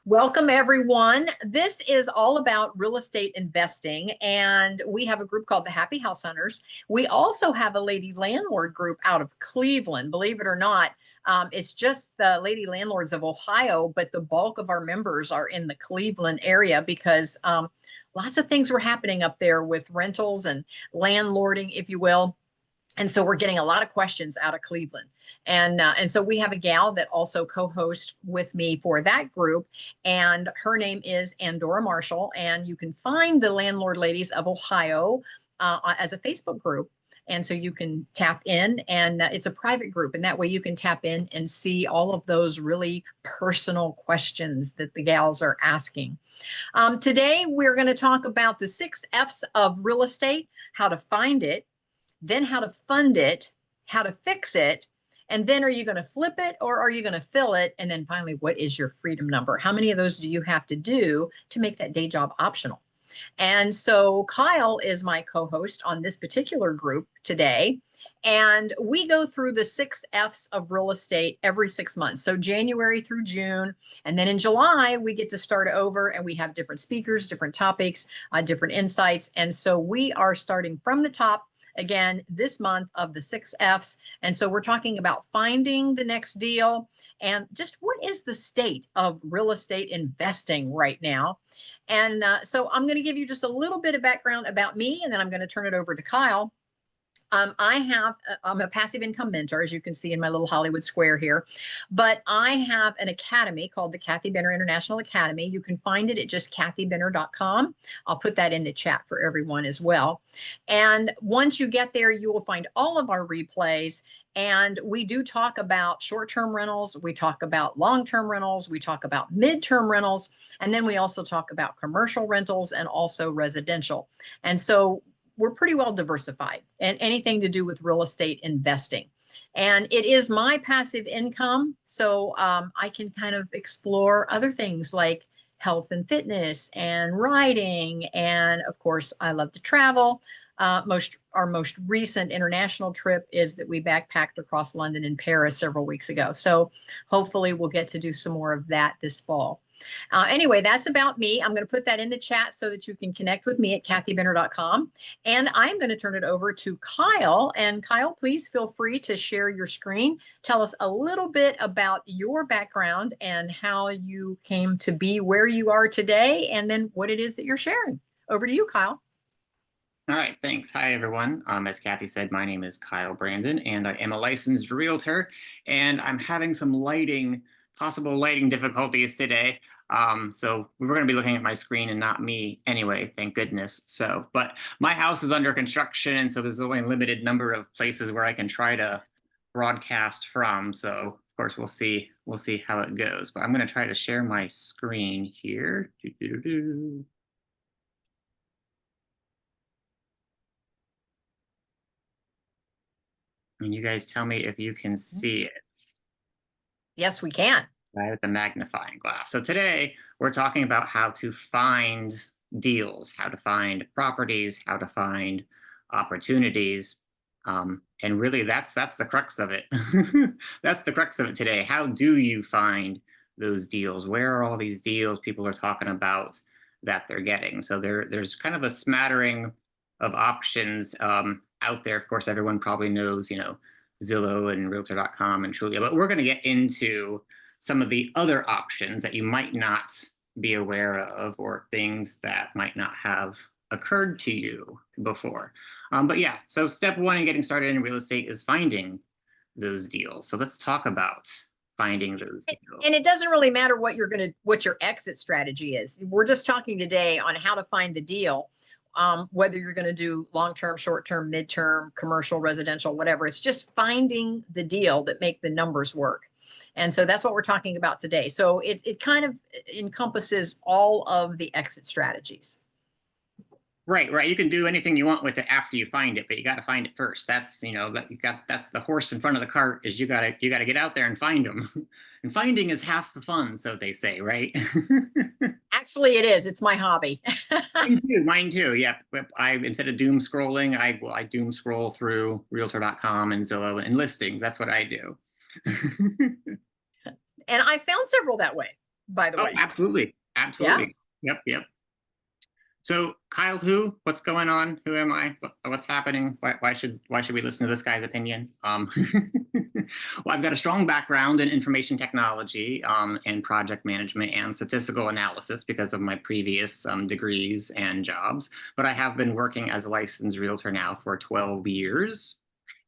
Welcome, everyone. This is all about real estate investing, and we have a group called the Happy House Hunters. We also have a lady landlord group out of Cleveland. Believe it or not, it's just the lady landlords of Ohio, but the bulk of our members are in the Cleveland area because lots of things were happening up there with rentals and landlording, if you will. And so we're getting a lot of questions out of Cleveland. And so we have a gal that also co-hosts with me for that group. And her name is Andora Marshall. And you can find the Landlord Ladies of Ohio as a Facebook group. And so you can tap in, and it's a private group. And that way you can tap in and see all of those really personal questions that the gals are asking. Today, we're going to talk about the 6 F's of real estate, how to find it, then how to fund it, how to fix it, and then are you going to flip it or are you going to fill it? And then finally, what is your freedom number? How many of those do you have to do to make that day job optional? And so Kyle is my co-host on this particular group today. And we go through the 6 F's of real estate every 6 months. So January through June. And then in July, we get to start over and we have different speakers, different topics, different insights. And so we are starting from the top again this month of the 6 F's. And so we're talking about finding the next deal and just what is the state of real estate investing right now. And so I'm going to give you just a little bit of background about me, and then I'm going to turn it over to Kyle. I'm a passive income mentor, as you can see in my little Hollywood square here, but I have an academy called the Kathy Benner International Academy. You can find it at just kathybenner.com. I'll put that in the chat for everyone as well. And once you get there, you will find all of our replays. And we do talk about short-term rentals. We talk about long-term rentals. We talk about mid-term rentals. And then we also talk about commercial rentals and also residential. And so we're pretty well diversified and anything to do with real estate investing. And it is my passive income. So I can kind of explore other things like health and fitness and riding. And of course, I love to travel. Our most recent international trip is that we backpacked across London and Paris several weeks ago. So hopefully we'll get to do some more of that this fall. Anyway, that's about me. I'm going to put that in the chat so that you can connect with me at kathybenner.com. And I'm going to turn it over to Kyle. And Kyle, please feel free to share your screen. Tell us a little bit about your background and how you came to be where you are today, and then what it is that you're sharing. Over to you, Kyle. All right, thanks. Hi, everyone. As Kathy said, my name is Kyle Brandon, and I am a licensed realtor, and I'm having some possible lighting difficulties today. So we're going to be looking at my screen and not me anyway, thank goodness. So, but my house is under construction, and so there's only a limited number of places where I can try to broadcast from. So of course we'll see how it goes. But I'm going to try to share my screen here. And you guys tell me if you can see it. Yes, we can. Right, with the magnifying glass. So today we're talking about how to find deals, how to find properties, how to find opportunities. And really that's the crux of it. That's the crux of it today. How do you find those deals? Where are all these deals people are talking about that they're getting? So there's kind of a smattering of options out there. Of course, everyone probably knows, Zillow and Realtor.com and Trulia, but we're going to get into some of the other options that you might not be aware of, or things that might not have occurred to you before. But yeah, so step one in getting started in real estate is finding those deals. So let's talk about finding those deals. And it doesn't really matter what your exit strategy is. We're just talking today on how to find the deal. Whether you're going to do long-term, short-term, mid-term, commercial, residential, whatever. It's just finding the deal that make the numbers work. And so that's what we're talking about today. So it kind of encompasses all of the exit strategies. Right. You can do anything you want with it after you find it, but you got to find it first. That's, that's the horse in front of the cart, is you got to get out there and find them. And finding is half the fun, so they say, right? Actually, it is. It's my hobby. Mine too. Yeah. Instead of doom scrolling, I doom scroll through Realtor.com and Zillow and listings. That's what I do. And I found several that way. by the Oh, way. absolutely. Yeah. Absolutely. Yep. Yep. So Kyle, who? What's going on? Who am I? What's happening? Why should we listen to this guy's opinion? Well, I've got a strong background in information technology, and project management and statistical analysis because of my previous degrees and jobs. But I have been working as a licensed realtor now for 12 years,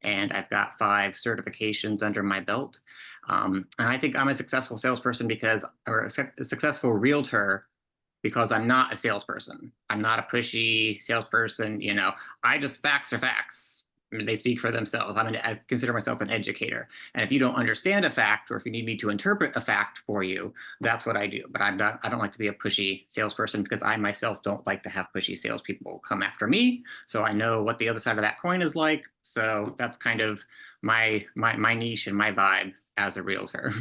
and I've got 5 certifications under my belt. And I think I'm a successful salesperson or a successful realtor because I'm not a salesperson. I'm not a pushy salesperson. I just facts are facts. I mean, they speak for themselves. I consider myself an educator. And if you don't understand a fact, or if you need me to interpret a fact for you, that's what I do. But I don't like to be a pushy salesperson because I myself don't like to have pushy salespeople come after me. So I know what the other side of that coin is like. So that's kind of my niche and my vibe as a realtor.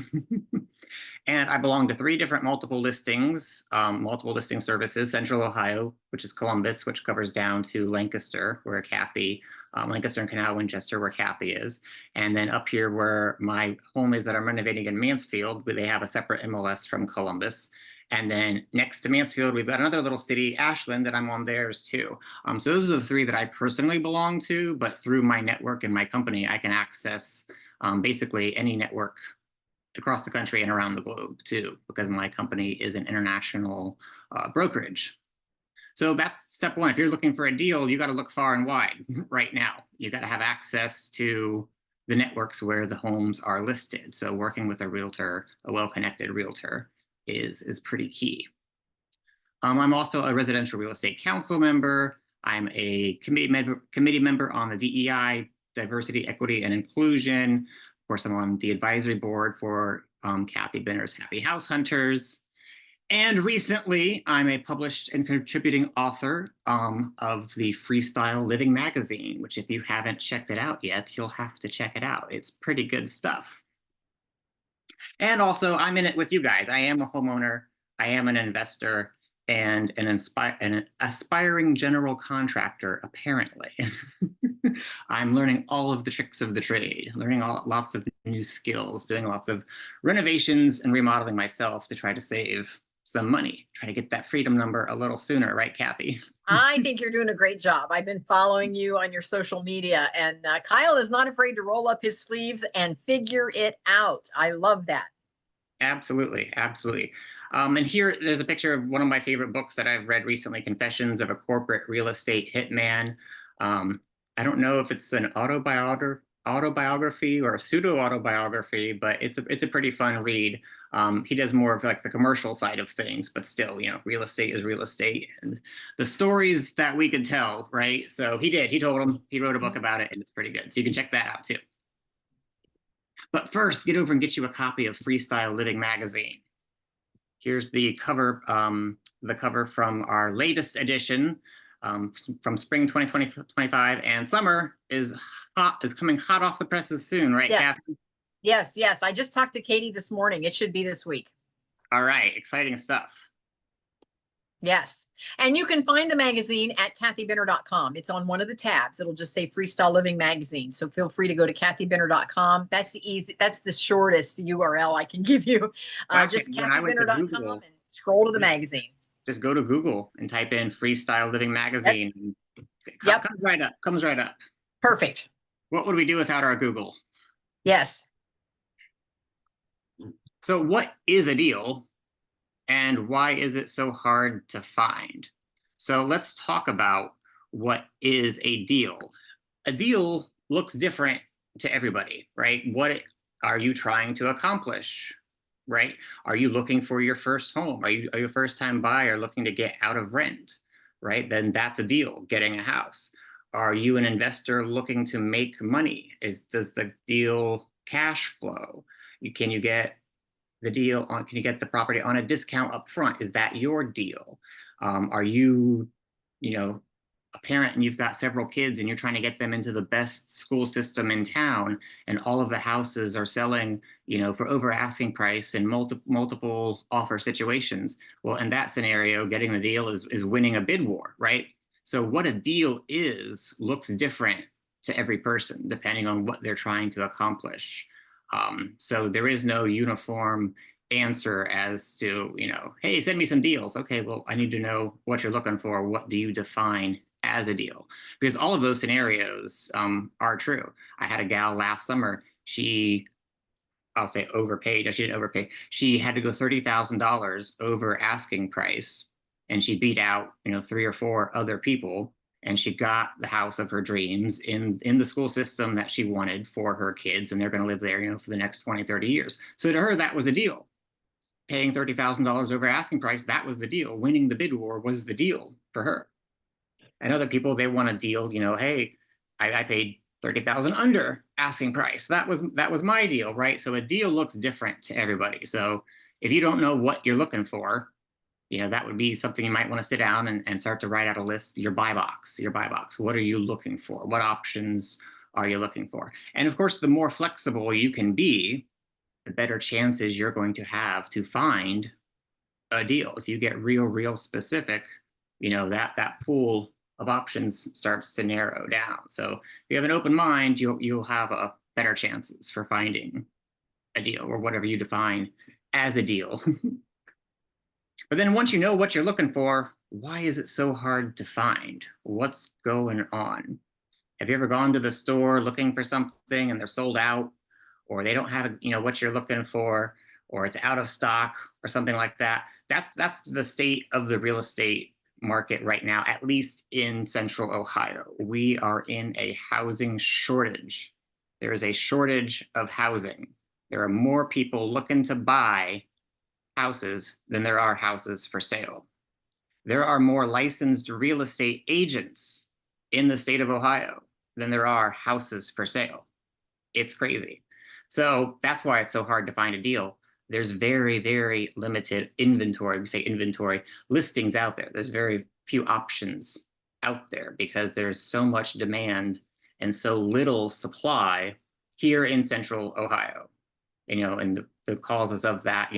And I belong to 3 different multiple listing services: Central Ohio, which is Columbus, which covers down to Lancaster, where Lancaster and Canal Winchester, where Kathy is. And then up here where my home is that I'm renovating in Mansfield, where they have a separate MLS from Columbus. And then next to Mansfield, we've got another little city, Ashland, that I'm on theirs too. So those are the 3 that I personally belong to, but through my network and my company, I can access basically any network across the country and around the globe too, because my company is an international brokerage. So that's step 1. If you're looking for a deal, you got to look far and wide right now. You got to have access to the networks where the homes are listed. So working with a realtor, a well-connected realtor, is pretty key. I'm also a residential real estate council member. I'm a committee member on the DEI, diversity, equity, and inclusion. Of course, I'm on the advisory board for Kathy Benner's Happy House Hunters. And recently, I'm a published and contributing author of the Freestyle Living magazine, which if you haven't checked it out yet, you'll have to check it out. It's pretty good stuff. And also, I'm in it with you guys. I am a homeowner. I am an investor and an aspiring general contractor, apparently. I'm learning all of the tricks of the trade, learning lots of new skills, doing lots of renovations and remodeling myself to try to save some money, try to get that freedom number a little sooner, right, Kathy? I think you're doing a great job. I've been following you on your social media, and Kyle is not afraid to roll up his sleeves and figure it out. I love that. Absolutely, absolutely. And here, there's a picture of one of my favorite books that I've read recently, Confessions of a Corporate Real Estate Hitman. I don't know if it's an autobiography or a pseudo-autobiography, but it's a pretty fun read. He does more of like the commercial side of things, but still, real estate is real estate, and the stories that we could tell, right? So he told him, he wrote a book about it, and it's pretty good. So you can check that out too. But first, get over and get you a copy of Freestyle Living magazine. Here's the cover from our latest edition from spring 2025, and summer is coming hot off the presses soon, right, Yes. Kathy? Yes. I just talked to Katie this morning. It should be this week. All right, exciting stuff. Yes. And you can find the magazine at kathybenner.com. It's on one of the tabs. It'll just say Freestyle Living Magazine. So feel free to go to kathybenner.com. That's the shortest URL I can give you. Just kathybenner.com and scroll to the magazine. Just go to Google and type in Freestyle Living magazine. Yep. Comes right up. Perfect. What would we do without our Google? Yes. So what is a deal? And why is it so hard to find? So let's talk about what is a deal. A deal looks different to everybody, right? What are you trying to accomplish, right? Are you looking for your first home? Are you a first-time buyer looking to get out of rent, right? Then that's a deal, getting a house. Are you an investor looking to make money? Does the deal cash flow? Can you get the property on a discount up front? Is that your deal? Are you a parent and you've got several kids and you're trying to get them into the best school system in town, and all of the houses are selling for over asking price in multiple offer situations? Well, in that scenario, getting the deal is winning a bid war, right? So what a deal looks different to every person depending on what they're trying to accomplish. So there is no uniform answer as to, hey, send me some deals. Okay, well, I need to know what you're looking for. What do you define as a deal? Because all of those scenarios are true. I had a gal last summer. I'll say overpaid. No, she didn't overpay. She had to go $30,000 over asking price, and she beat out, three or four other people, and she got the house of her dreams in the school system that she wanted for her kids, and they're going to live there, for the next 20, 30 years. So to her, that was a deal. Paying $30,000 over asking price, that was the deal. Winning the bid war was the deal for her. And other people, they want a deal, hey, I paid 30,000 under asking price. That was my deal, right? So a deal looks different to everybody. So if you don't know what you're looking for, that would be something you might want to sit down and start to write out a list. Your buy box. What are you looking for? What options are you looking for? And of course, the more flexible you can be, the better chances you're going to have to find a deal. If you get real specific, that pool of options starts to narrow down. So if you have an open mind, you'll have a better chances for finding a deal, or whatever you define as a deal. But then once you know what you're looking for, why is it so hard to find? What's going on? Have you ever gone to the store looking for something and they're sold out, or they don't have, what you're looking for, or it's out of stock or something like that? That's the state of the real estate market right now, at least in central Ohio. We are in a housing shortage. There is a shortage of housing. There are more people looking to buy houses than there are houses for sale. There are more licensed real estate agents in the state of Ohio than there are houses for sale. It's crazy. So that's why it's so hard to find a deal. There's very limited inventory. We say inventory listings out there. There's very few options out there because there's so much demand and so little supply here in central Ohio. And the causes of that,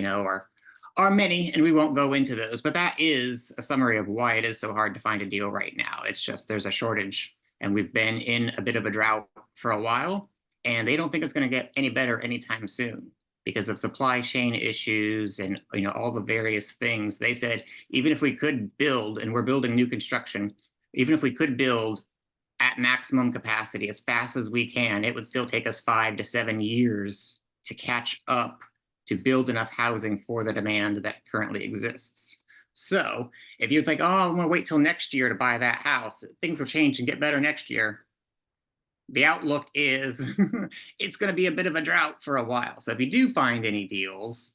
are many, and we won't go into those, but that is a summary of why it is so hard to find a deal right now. It's just there's a shortage, and we've been in a bit of a drought for a while, and they don't think it's going to get any better anytime soon because of supply chain issues and all the various things. They said even if we could build, and we're building new construction, even if we could build at maximum capacity as fast as we can, it would still take us 5 to 7 years to catch up to build enough housing for the demand that currently exists. So if you think, oh, I'm going to wait till next year to buy that house, things will change and get better next year. The outlook is it's going to be a bit of a drought for a while. So if you do find any deals,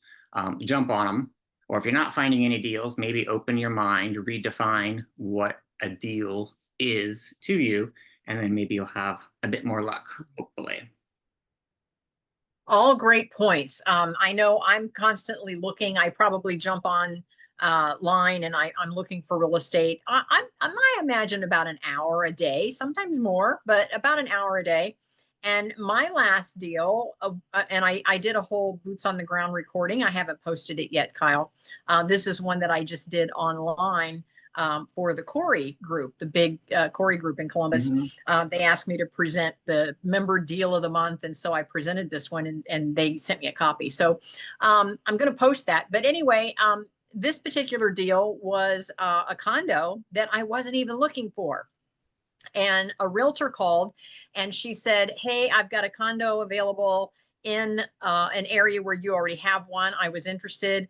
jump on them. Or if you're not finding any deals, maybe open your mind, redefine what a deal is to you, and then maybe you'll have a bit more luck, hopefully. All great points. I know I'm constantly looking. I probably jump on line and I'm looking for real estate. I imagine about an hour a day, sometimes more, but about an hour a day. And my last deal, and I did a whole boots on the ground recording. I haven't posted it yet, Kyle. This is one that I just did online for the Corey group, the big Corey group in Columbus. Mm-hmm. They asked me to present the member deal of the month. And so I presented this one and they sent me a copy. So I'm going to post that. But anyway, this particular deal was a condo that I wasn't even looking for. And a realtor called and she said, hey, I've got a condo available in an area where you already have one. I was interested.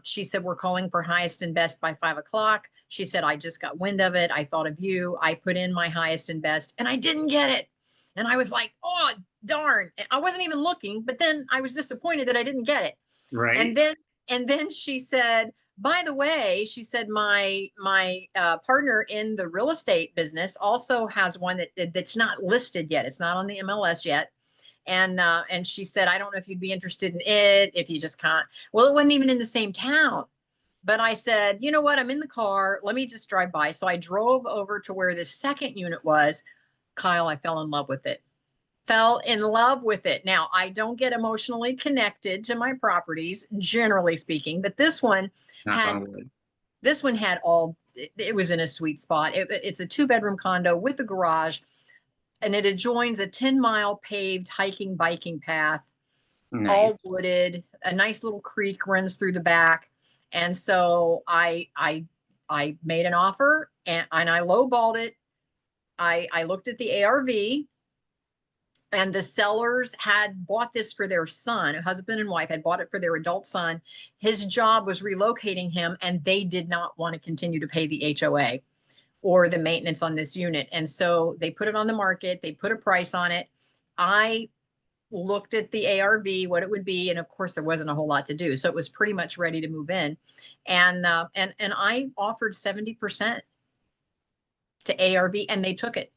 She said, we're calling for highest and best by 5 o'clock. She said, I just got wind of it. I thought of you. I put in my highest and best and I didn't get it. And I was like, oh, darn. I wasn't even looking, but then I was disappointed that I didn't get it. Right. And then she said, by the way, she said, my partner in the real estate business also has one that's not listed yet. It's not on the MLS yet. And she said, I don't know if you'd be interested in it, if you just can't. Well, it wasn't even in the same town. But I said, you know what? I'm in the car. Let me just drive by. So I drove over to where the second unit was. Kyle, I fell in love with it. Now, I don't get emotionally connected to my properties, generally speaking, but this one had it was in a sweet spot. It's a 2-bedroom condo with a garage, and it adjoins a 10-mile paved hiking, biking path. all Nice. wooded. A nice little creek runs through the back. And so I made an offer and I lowballed it. I looked at the ARV, and the sellers had bought this for their son. A husband and wife had bought it for their adult son. His job was relocating him, and they did not want to continue to pay the HOA or the maintenance on this unit. And so they put it on the market. They put a price on it. I looked at the ARV, what it would be, and of course there wasn't a whole lot to do, so it was pretty much ready to move in. And I offered 70% to ARV, and they took it.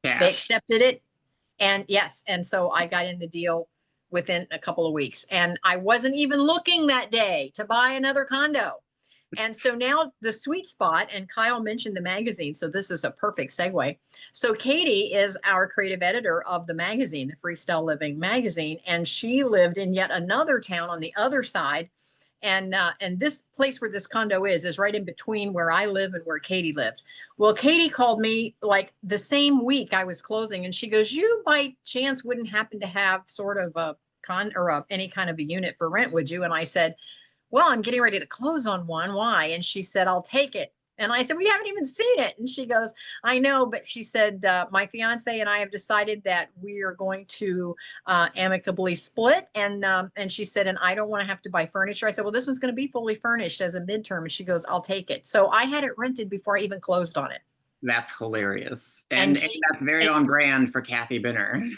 They Cash. accepted it. And yes, and so I got in the deal within a couple of weeks. And I wasn't even looking that day to buy another condo. And so now the sweet spot, and Kyle mentioned the magazine, so this is a perfect segue. So Katie is our creative editor of the magazine, the Freestyle Living magazine, and she lived in yet another town on the other side. And this place where this condo is right in between where I live and where Katie lived. Well, Katie called me like the same week I was closing, and she goes, "You by chance wouldn't happen to have sort of a any kind of a unit for rent, would you?" And I said, "Well, I'm getting ready to close on one. Why?" And she said, "I'll take it." And I said, "We haven't even seen it." And she goes, "I know," but she said, "My fiance and I have decided that we are going to amicably split." And she said, "And I don't want to have to buy furniture." I said, "Well, this one's going to be fully furnished as a midterm." And she goes, "I'll take it." So I had it rented before I even closed on it. That's hilarious. And And Kate, that's very and on brand for Kathy Binner.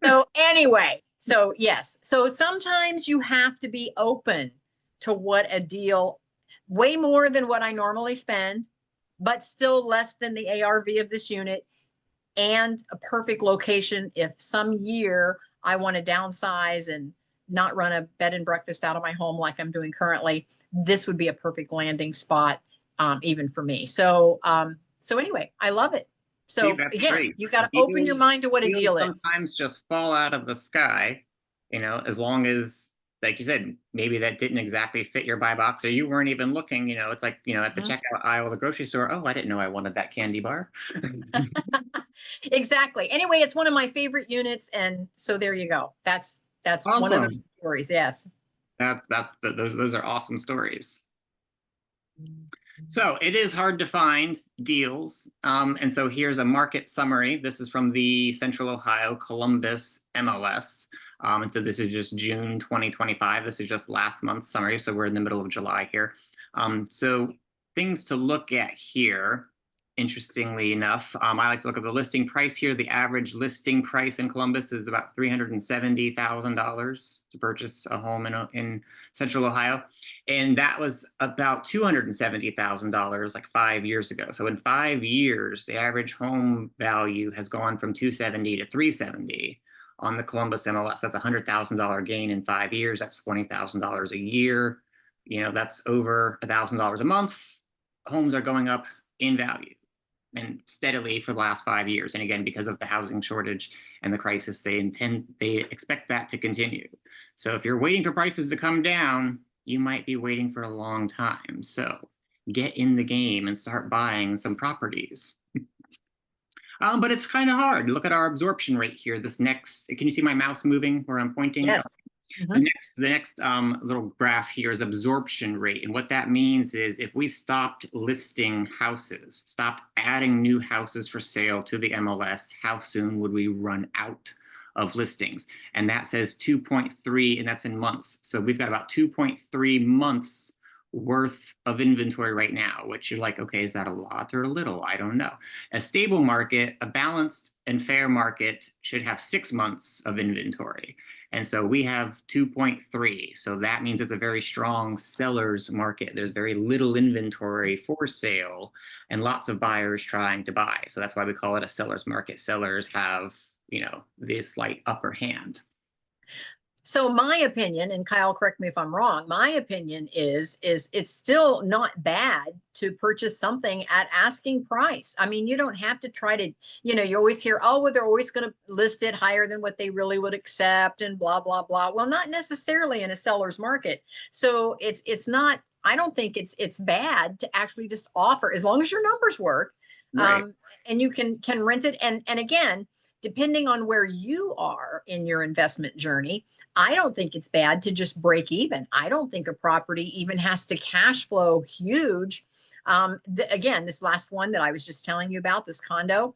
so anyway, so yes, so sometimes you have to be open to what a deal, way more than what I normally spend, but still less than the ARV of this unit, and a perfect location if some year I want to downsize and not run a bed and breakfast out of my home like I'm doing currently. This would be a perfect landing spot, even for me. So anyway, I love it. See, So that's again, great. you got to open your Deals, mind to what a deals deal is. sometimes just fall out of the sky, as long as, like you said, maybe that didn't exactly fit your buy box or you weren't even looking, it's like, at the Mhm. checkout aisle of the grocery store, oh, I didn't know I wanted that candy bar. Exactly. Anyway, it's one of my favorite units, and so there you go. That's one of Awesome. those stories. Yes. Those are awesome stories. So it is hard to find deals. And so here's a market summary. This is from the Central Ohio Columbus MLS. And so this is just June 2025. This is just last month's summary. So we're in the middle of July here. So things to look at here. Interestingly enough, I like to look at the listing price here. The average listing price in Columbus is about $370,000 to purchase a home in Central Ohio. And that was about $270,000 like 5 years ago. So in 5 years, the average home value has gone from 270 to 370 on the Columbus MLS. That's a $100,000 gain in 5 years. That's $20,000 a year. That's over $1,000 a month. Homes are going up in value and steadily for the last 5 years. And again, because of the housing shortage and the crisis, they expect that to continue. So if you're waiting for prices to come down, you might be waiting for a long time. So get in the game and start buying some properties. But it's kind of hard. Look at our absorption rate here. Can you see my mouse moving where I'm pointing? Yes. The Mhm. next little graph here is absorption rate. And what that means is if we stopped listing houses, stopped adding new houses for sale to the MLS, how soon would we run out of listings? And that says 2.3, and that's in months. So we've got about 2.3 months worth of inventory right now, which you're like, okay, is that a lot or a little? I don't know. A stable market, a balanced and fair market should have 6 months of inventory. And so we have 2.3. So that means it's a very strong seller's market. There's very little inventory for sale and lots of buyers trying to buy. So that's why we call it a seller's market. Sellers have, this slight upper hand. So my opinion, and Kyle, correct me if I'm wrong, my opinion is it's still not bad to purchase something at asking price. I mean, you don't have to try to, you always hear, oh, well, they're always going to list it higher than what they really would accept and blah, blah, blah. Well, not necessarily in a seller's market. So it's not, I don't think it's bad to actually just offer, as long as your numbers work. Right. And you can rent it. And again, depending on where you are in your investment journey, I don't think it's bad to just break even. I don't think a property even has to cash flow huge. Again, this last one that I was just telling you about, this condo,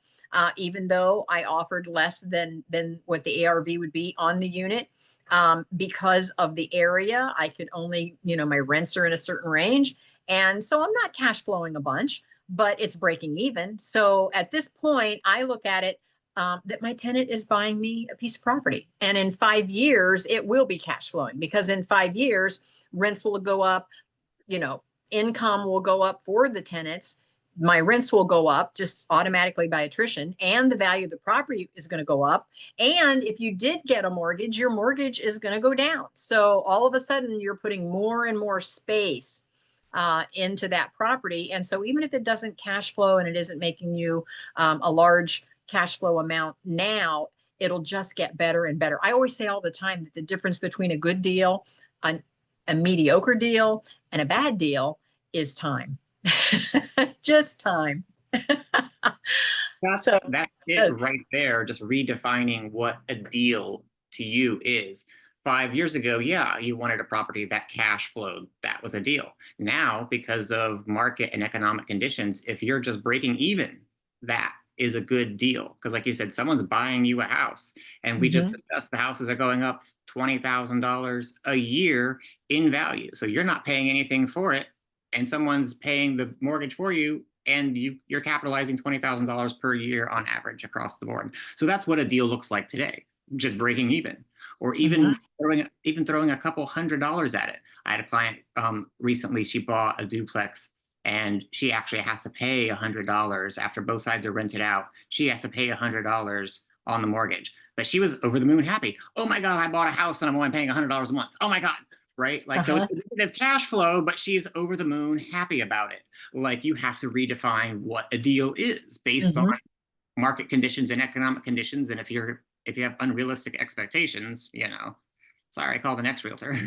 even though I offered less than what the ARV would be on the unit, because of the area, I could only, my rents are in a certain range. And so I'm not cash flowing a bunch, but it's breaking even. So at this point, I look at it that my tenant is buying me a piece of property. And in 5 years, it will be cash flowing, because in 5 years, rents will go up, you know, income will go up for the tenants. My rents will go up just automatically by attrition, and the value of the property is going to go up. And if you did get a mortgage, your mortgage is going to go down. So all of a sudden, you're putting more and more space into that property. And so even if it doesn't cash flow and it isn't making you a large cash flow amount now, it'll just get better and better. I always say all the time that the difference between a good deal, a mediocre deal, and a bad deal is time. Just time. So That's it right there, just redefining what a deal to you is. 5 years ago, yeah, you wanted a property that cash flowed. That was a deal. Now, because of market and economic conditions, if you're just breaking even, that is a good deal. Because like you said, someone's buying you a house. And we just discussed the houses are going up $20,000 a year in value. So you're not paying anything for it, and someone's paying the mortgage for you, and you're capitalizing $20,000 per year on average across the board. So that's what a deal looks like today, just breaking even, or even throwing a couple $100s at it. I had a client recently. She bought a duplex, and she actually has to pay $100 after both sides are rented out. She has to pay $100 on the mortgage, but she was over the moon happy. Oh my God, I bought a house and I'm only paying $100 a month. Oh my God. Right? Like, so it's negative cash flow, but she's over the moon happy about it. Like, you have to redefine what a deal is based on market conditions and economic conditions. And if you have unrealistic expectations, sorry, call the next realtor.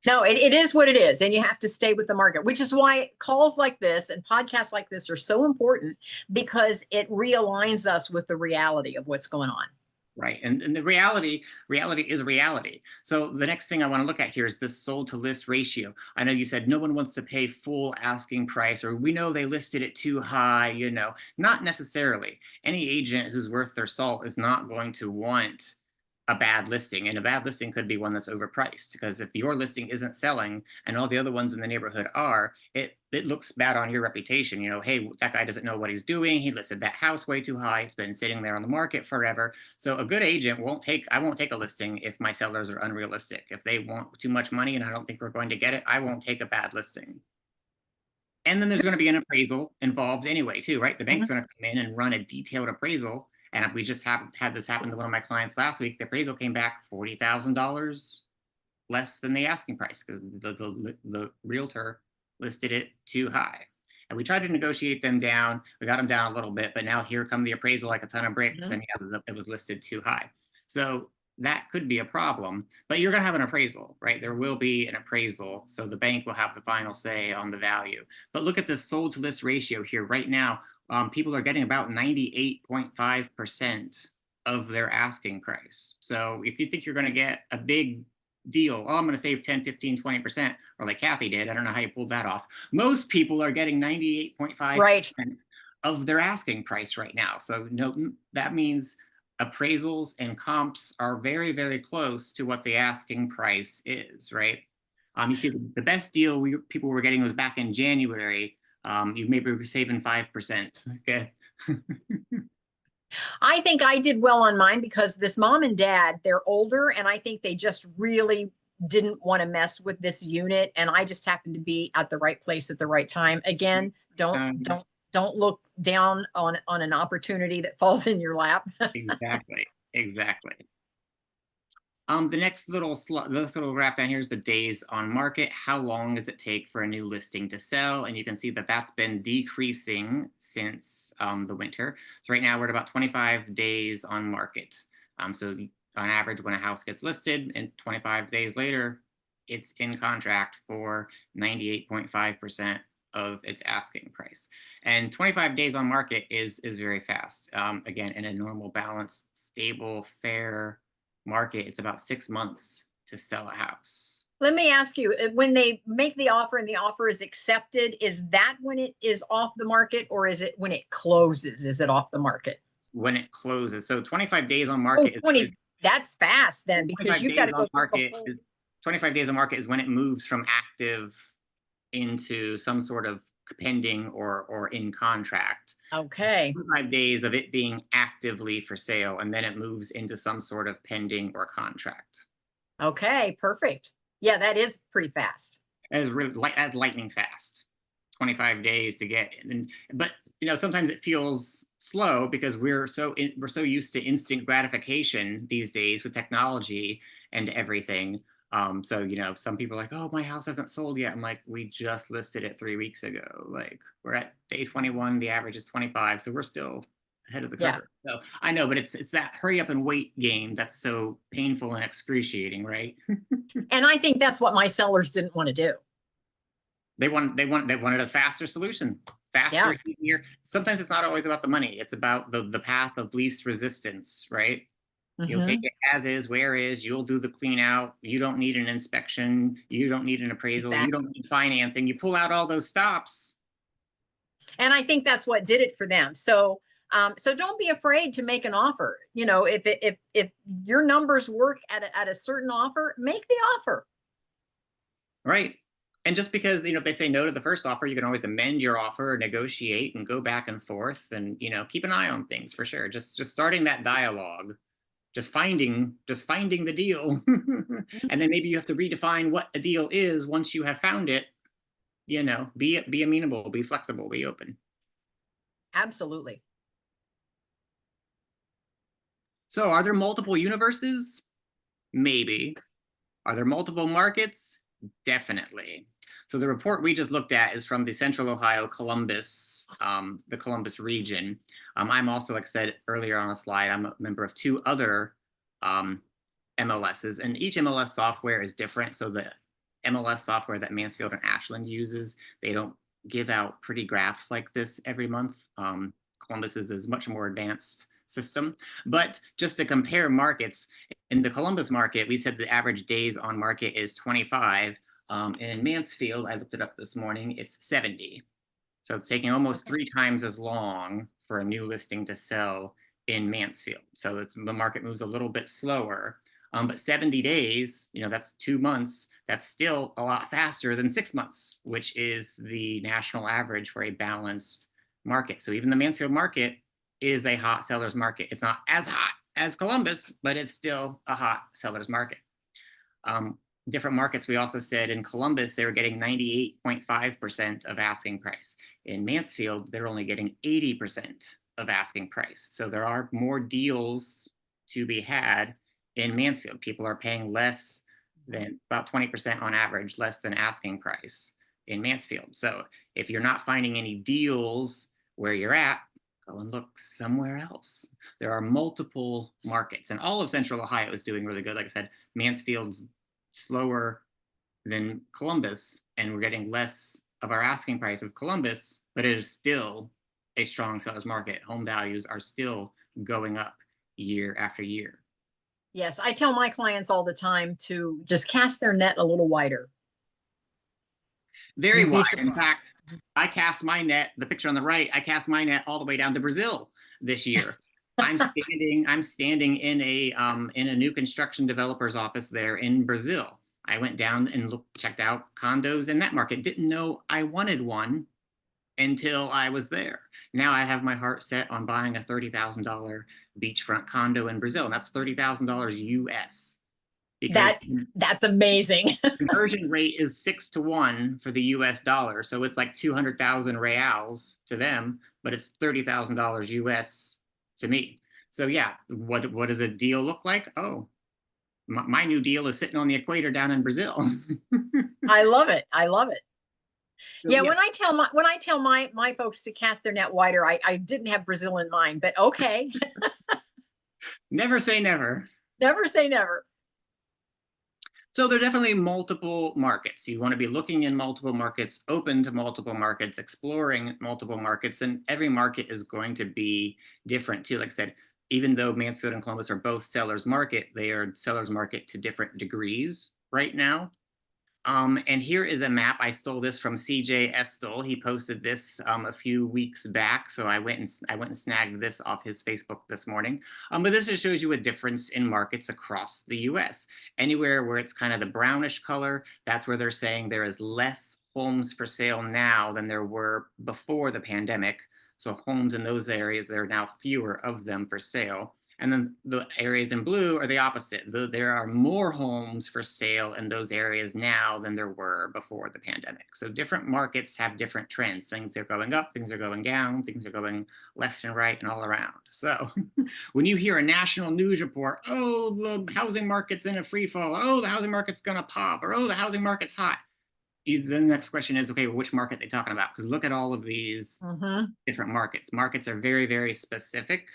No, it is what it is. And you have to stay with the market, which is why calls like this and podcasts like this are so important, because it realigns us with the reality of what's going on. Right. And the reality is reality. So the next thing I want to look at here is this sold to list ratio. I know you said no one wants to pay full asking price, or we know they listed it too high, not necessarily. Any agent who's worth their salt is not going to want a bad listing, and a bad listing could be one that's overpriced, because if your listing isn't selling and all the other ones in the neighborhood are, it looks bad on your reputation. Hey, that guy doesn't know what he's doing. He listed that house way too high. It's been sitting there on the market forever. So a good agent I won't take a listing if my sellers are unrealistic. If they want too much money and I don't think we're going to get it, I won't take a bad listing. And then there's going to be an appraisal involved anyway, too, right? The bank's going to come in and run a detailed appraisal. And we just had this happen to one of my clients last week. The appraisal came back $40,000 less than the asking price, because the realtor listed it too high. And we tried to negotiate them down. We got them down a little bit, but now here come the appraisal like a ton of bricks, and yeah, it was listed too high. So that could be a problem, but you're going to have an appraisal, right? There will be an appraisal. So the bank will have the final say on the value. But look at this sold to list ratio here right now. People are getting about 98.5% of their asking price. So if you think you're going to get a big deal, I'm going to save 10, 15, 20%, or like Kathy did. I don't know how you pulled that off. Most people are getting 98.5% of their asking price right now. So that means appraisals and comps are very, very close to what the asking price is, right? You see the best deal people were getting was back in January. You maybe were saving 5%. Okay. I think I did well on mine because this mom and dad, they're older, and I think they just really didn't want to mess with this unit, and I just happened to be at the right place at the right time. Again, don't look down on an opportunity that falls in your lap. Exactly. The next this little graph down here is the days on market. How long does it take for a new listing to sell? And you can see that that's been decreasing since the winter. So right now we're at about 25 days on market. So on average, when a house gets listed and 25 days later, it's in contract for 98.5% of its asking price. And 25 days on market is very fast. Again, in a normal, balanced, stable, fair market, it's about 6 months to sell a house. Let me ask you, when they make the offer and the offer is accepted, is that when it is off the market, or is it when it closes? Is it off the market? When it closes. So 25 days on Oh, market is 20, that's fast then, because 25 you've got days to on go through the market whole. is 25 days on market is when it moves from active into some sort of pending or in contract. Okay. 25 days of it being actively for sale, and then it moves into some sort of pending or contract. Okay, perfect. Yeah, that is pretty fast. As really as lightning fast. 25 days to get, but sometimes it feels slow because we're so used to instant gratification these days with technology and everything. So some people are like, oh, my house hasn't sold yet. I'm like, we just listed it 3 weeks ago. Like, we're at day 21, the average is 25, so we're still ahead of the Yeah. curve. So I know, but it's that hurry up and wait game that's so painful and excruciating, right? And I think that's what my sellers didn't want to do. They wanted a faster solution, Yeah. faster, easier. Sometimes it's not always about the money. It's about the path of least resistance, right? You'll take Hmm. it as is, where is. You'll do the clean out. You don't need an inspection. You don't need an appraisal. You Exactly. don't need financing. You pull out all those stops. And I think that's what did it for them. So don't be afraid to make an offer. If your numbers work at a certain offer, make the offer. Right. And just because, if they say no to the first offer, you can always amend your offer or negotiate and go back and forth and, keep an eye on things for sure. Just starting that dialogue, just finding the deal. And then maybe you have to redefine what a deal is once you have found it. Be amenable, be flexible, be open. Absolutely. So are there multiple universes? Maybe. Are there multiple markets? Definitely. So the report we just looked at is from the Central Ohio Columbus, the Columbus region. I'm also, like I said earlier on a slide, I'm a member of 2 other MLSs, and each MLS software is different. So the MLS software that Mansfield and Ashland uses, they don't give out pretty graphs like this every month. Columbus is much more advanced system. But just to compare markets, in the Columbus market, we said the average days on market is 25. And in Mansfield, I looked it up this morning, it's 70. So it's taking almost 3 times as long for a new listing to sell in Mansfield. So the market moves a little bit slower. But 70 days, that's 2 months. That's still a lot faster than 6 months, which is the national average for a balanced market. So even the Mansfield market is a hot seller's market. It's not as hot as Columbus, but it's still a hot seller's market. Different markets, we also said in Columbus, they were getting 98.5% of asking price. In Mansfield, they're only getting 80% of asking price. So there are more deals to be had in Mansfield. People are paying less than about 20% on average, less than asking price in Mansfield. So if you're not finding any deals where you're at, go and look somewhere else. There are multiple markets, and all of Central Ohio is doing really good. Like I said, Mansfield's slower than Columbus, and we're getting less of our asking price of Columbus, but it is still a strong seller's market. Home values are still going up year after year. Yes, I tell my clients all the time to just cast their net a little wider. Very You'd be wide. In surprised. fact, I cast my net, the picture on the right, I cast my net all the way down to Brazil this year. I'm standing in a new construction developer's office there in Brazil. I went down and checked out condos in that market. Didn't know I wanted one until I was there. Now I have my heart set on buying a $30,000 beachfront condo in Brazil, and that's $30,000 US. Because That's amazing. conversion rate is 6 to 1 for the US dollar. So it's like 200,000 reals to them, but it's $30,000 US to me. So yeah, what does a deal look like? Oh, my new deal is sitting on the equator down in Brazil. I love it. I love it. So Yeah, yeah, when I tell my folks to cast their net wider, I didn't have Brazil in mind, but okay. never say never. Never say never. So there are definitely multiple markets. You want to be looking in multiple markets, open to multiple markets, exploring multiple markets, and every market is going to be different too. Like I said, even though Mansfield and Columbus are both sellers market, they are sellers market to different degrees right now. And here is a map. I stole this from CJ Estel. He posted this a few weeks back, so I went and snagged this off his Facebook this morning. But this just shows you a difference in markets across the U.S. Anywhere where it's kind of the brownish color, that's where they're saying there is less homes for sale now than there were before the pandemic. So homes in those areas, there are now fewer of them for sale. And then the areas in blue are the opposite. There are more homes for sale in those areas now than there were before the pandemic. So different markets have different trends. Things are going up, things are going down, things are going left and right and all around. So when you hear a national news report, oh, the housing market's in a free fall, oh, the housing market's going to pop, or oh, the housing market's hot. The next question is, okay, well, which market are they talking about? Because look at all of these different markets. Markets are very, very specific.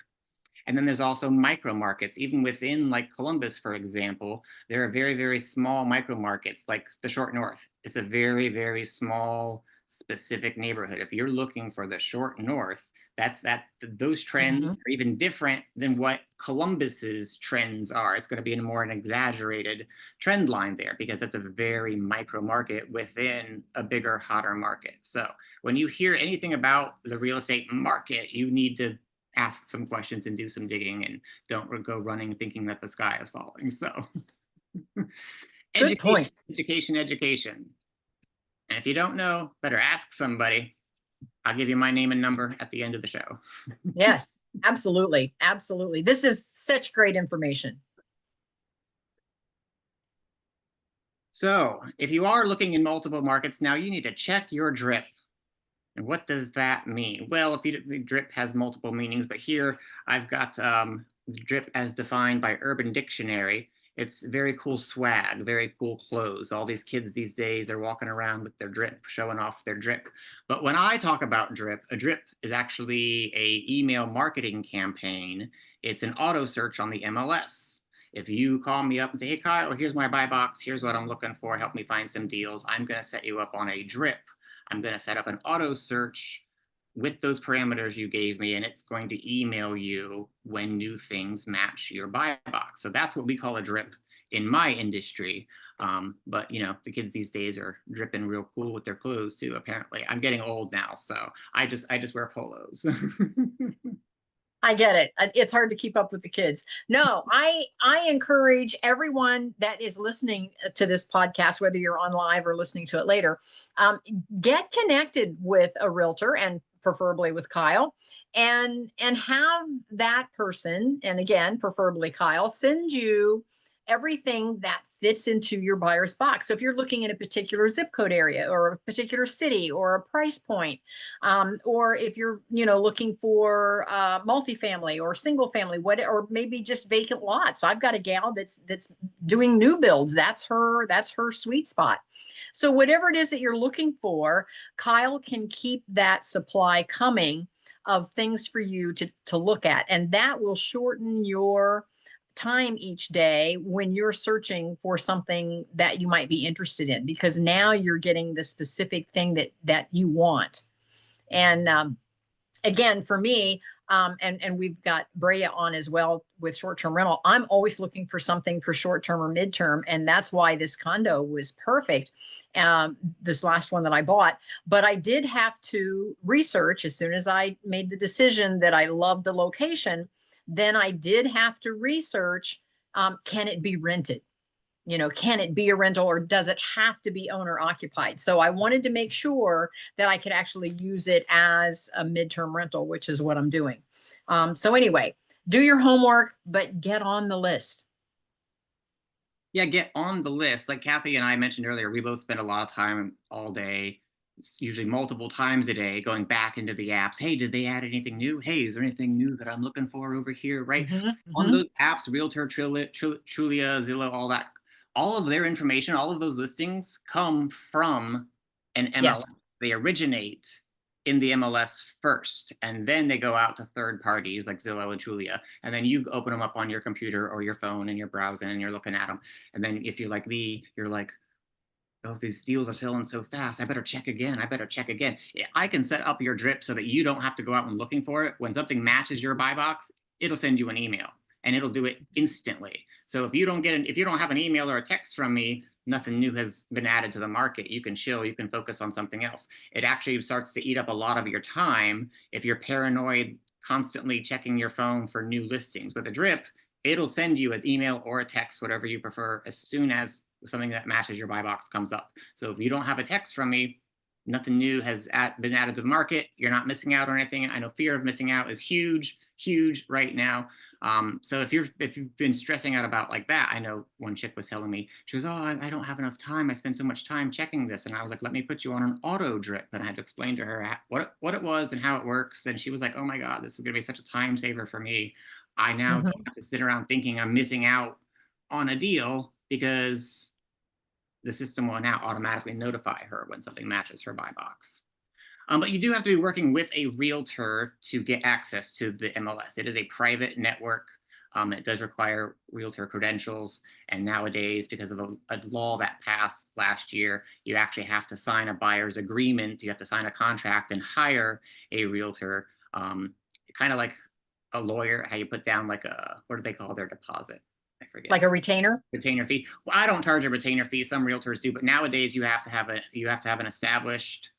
And then there's also micro markets, even within like Columbus, for example, there are very, very small micro markets like the Short North. It's a very, very small, specific neighborhood. If you're looking for the Short North, those trends Mm-hmm. are even different than what Columbus's trends are. It's going to be more an exaggerated trend line there because it's a very micro market within a bigger, hotter market. So when you hear anything about the real estate market, you need to ask some questions and do some digging and don't go running thinking that the sky is falling. So Good education, point. education, education. And if you don't know, better ask somebody. I'll give you my name and number at the end of the show. Yes, absolutely. Absolutely. This is such great information. So if you are looking in multiple markets, now you need to check your drip. And what does that mean? Well, drip has multiple meanings, but here I've got drip as defined by Urban Dictionary. It's very cool swag, very cool clothes. All these kids these days are walking around with their drip, showing off their drip. But when I talk about drip, a drip is actually a email marketing campaign. It's an auto search on the MLS. If you call me up and say, hey, Kyle, here's my buy box. Here's what I'm looking for. Help me find some deals. I'm going to set you up on a drip. I'm going to set up an auto search with those parameters you gave me, and it's going to email you when new things match your buy box. So that's what we call a drip in my industry. But you know, the kids these days are dripping real cool with their clothes too. Apparently, I'm getting old now, so I just wear polos. I get it. It's hard to keep up with the kids. No, I encourage everyone that is listening to this podcast, whether you're on live or listening to it later, get connected with a realtor and preferably with Kyle, and have that person, and again, preferably Kyle, send you everything that fits into your buyer's box. So if you're looking at a particular zip code area or a particular city or a price point, or if you're looking for multifamily or single family, or maybe just vacant lots. I've got a gal that's doing new builds. That's her sweet spot. So whatever it is that you're looking for, Kyle can keep that supply coming of things for you to look at, and that will shorten your time each day when you're searching for something that you might be interested in, because now you're getting the specific thing that you want. And again, for me, and we've got Brea on as well with short-term rental. I'm always looking for something for short-term or midterm, and that's why this condo was perfect. This last one that I bought, but I did have to research as soon as I made the decision that I loved the location. Then I did have to research, can it be rented? Can it be a rental, or does it have to be owner occupied? So I wanted to make sure that I could actually use it as a midterm rental, which is what I'm doing. So anyway, do your homework, but get on the list. Yeah, get on the list. Like Kathy and I mentioned earlier, we both spend a lot of time all day, usually multiple times a day, going back into the apps. Hey, did they add anything new? Hey, is there anything new that I'm looking for over here? Right. On those apps, Realtor, Trulia, Zillow, all that, all of their information, all of those listings come from an MLS. Yes. They originate in the MLS first, and then they go out to third parties like Zillow and Julia, and then you open them up on your computer or your phone and you're browsing and you're looking at them. And then if you're like me, you're like, oh, these deals are selling so fast. I better check again. I better check again. I can set up your drip so that you don't have to go out and looking for it. When something matches your buy box, it'll send you an email and it'll do it instantly. So if you don't have an email or a text from me, nothing new has been added to the market. You can chill, you can focus on something else. It actually starts to eat up a lot of your time if you're paranoid, constantly checking your phone for new listings. With a drip, it'll send you an email or a text, whatever you prefer, as soon as something that matches your buy box comes up. So if you don't have a text from me, nothing new has been added to the market. You're not missing out on anything. I know fear of missing out is huge, huge right now. So if you've been stressing out about like that, I know one chick was telling me, she goes, "Oh, I don't have enough time. I spend so much time checking this," and I was like, "Let me put you on an auto drip." And I had to explain to her what it was and how it works, and she was like, "Oh my God, this is going to be such a time saver for me. I now don't Mhm. have to sit around thinking I'm missing out on a deal because the system will now automatically notify her when something matches her buy box." But you do have to be working with a realtor to get access to the MLS. It is a private network. It does require realtor credentials. And nowadays, because of a law that passed last year, you actually have to sign a buyer's agreement. You have to sign a contract and hire a realtor. Kind of like a lawyer, how you put down like what do they call their deposit? I forget. Like a retainer? Retainer fee. Well, I don't charge a retainer fee. Some realtors do, but nowadays you have to have an established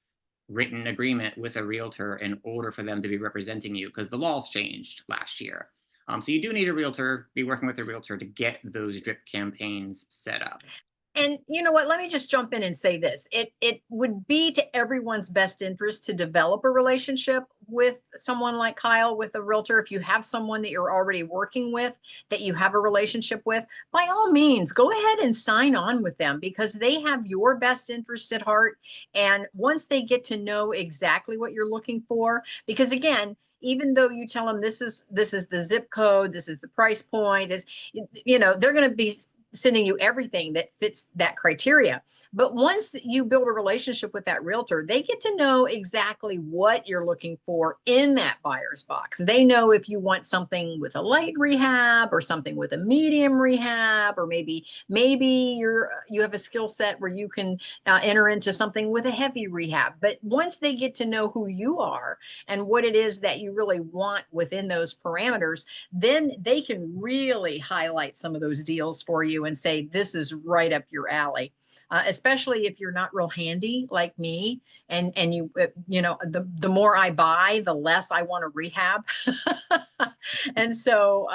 written agreement with a realtor in order for them to be representing you because the laws changed last year. So you do need a realtor, be working with a realtor to get those drip campaigns set up. And you know what? Let me just jump in and say this. It would be to everyone's best interest to develop a relationship with someone like Kyle, with a realtor. If you have someone that you're already working with, that you have a relationship with, by all means, go ahead and sign on with them because they have your best interest at heart. And once they get to know exactly what you're looking for, because again, even though you tell them this is the zip code, this is the price point, is they're going to be sending you everything that fits that criteria. But once you build a relationship with that realtor, they get to know exactly what you're looking for in that buyer's box. They know if you want something with a light rehab or something with a medium rehab, or maybe you have a skill set where you can enter into something with a heavy rehab. But once they get to know who you are and what it is that you really want within those parameters, then they can really highlight some of those deals for you and say, this is right up your alley. Especially if you're not real handy like me, and the more I buy, the less I want to rehab. and so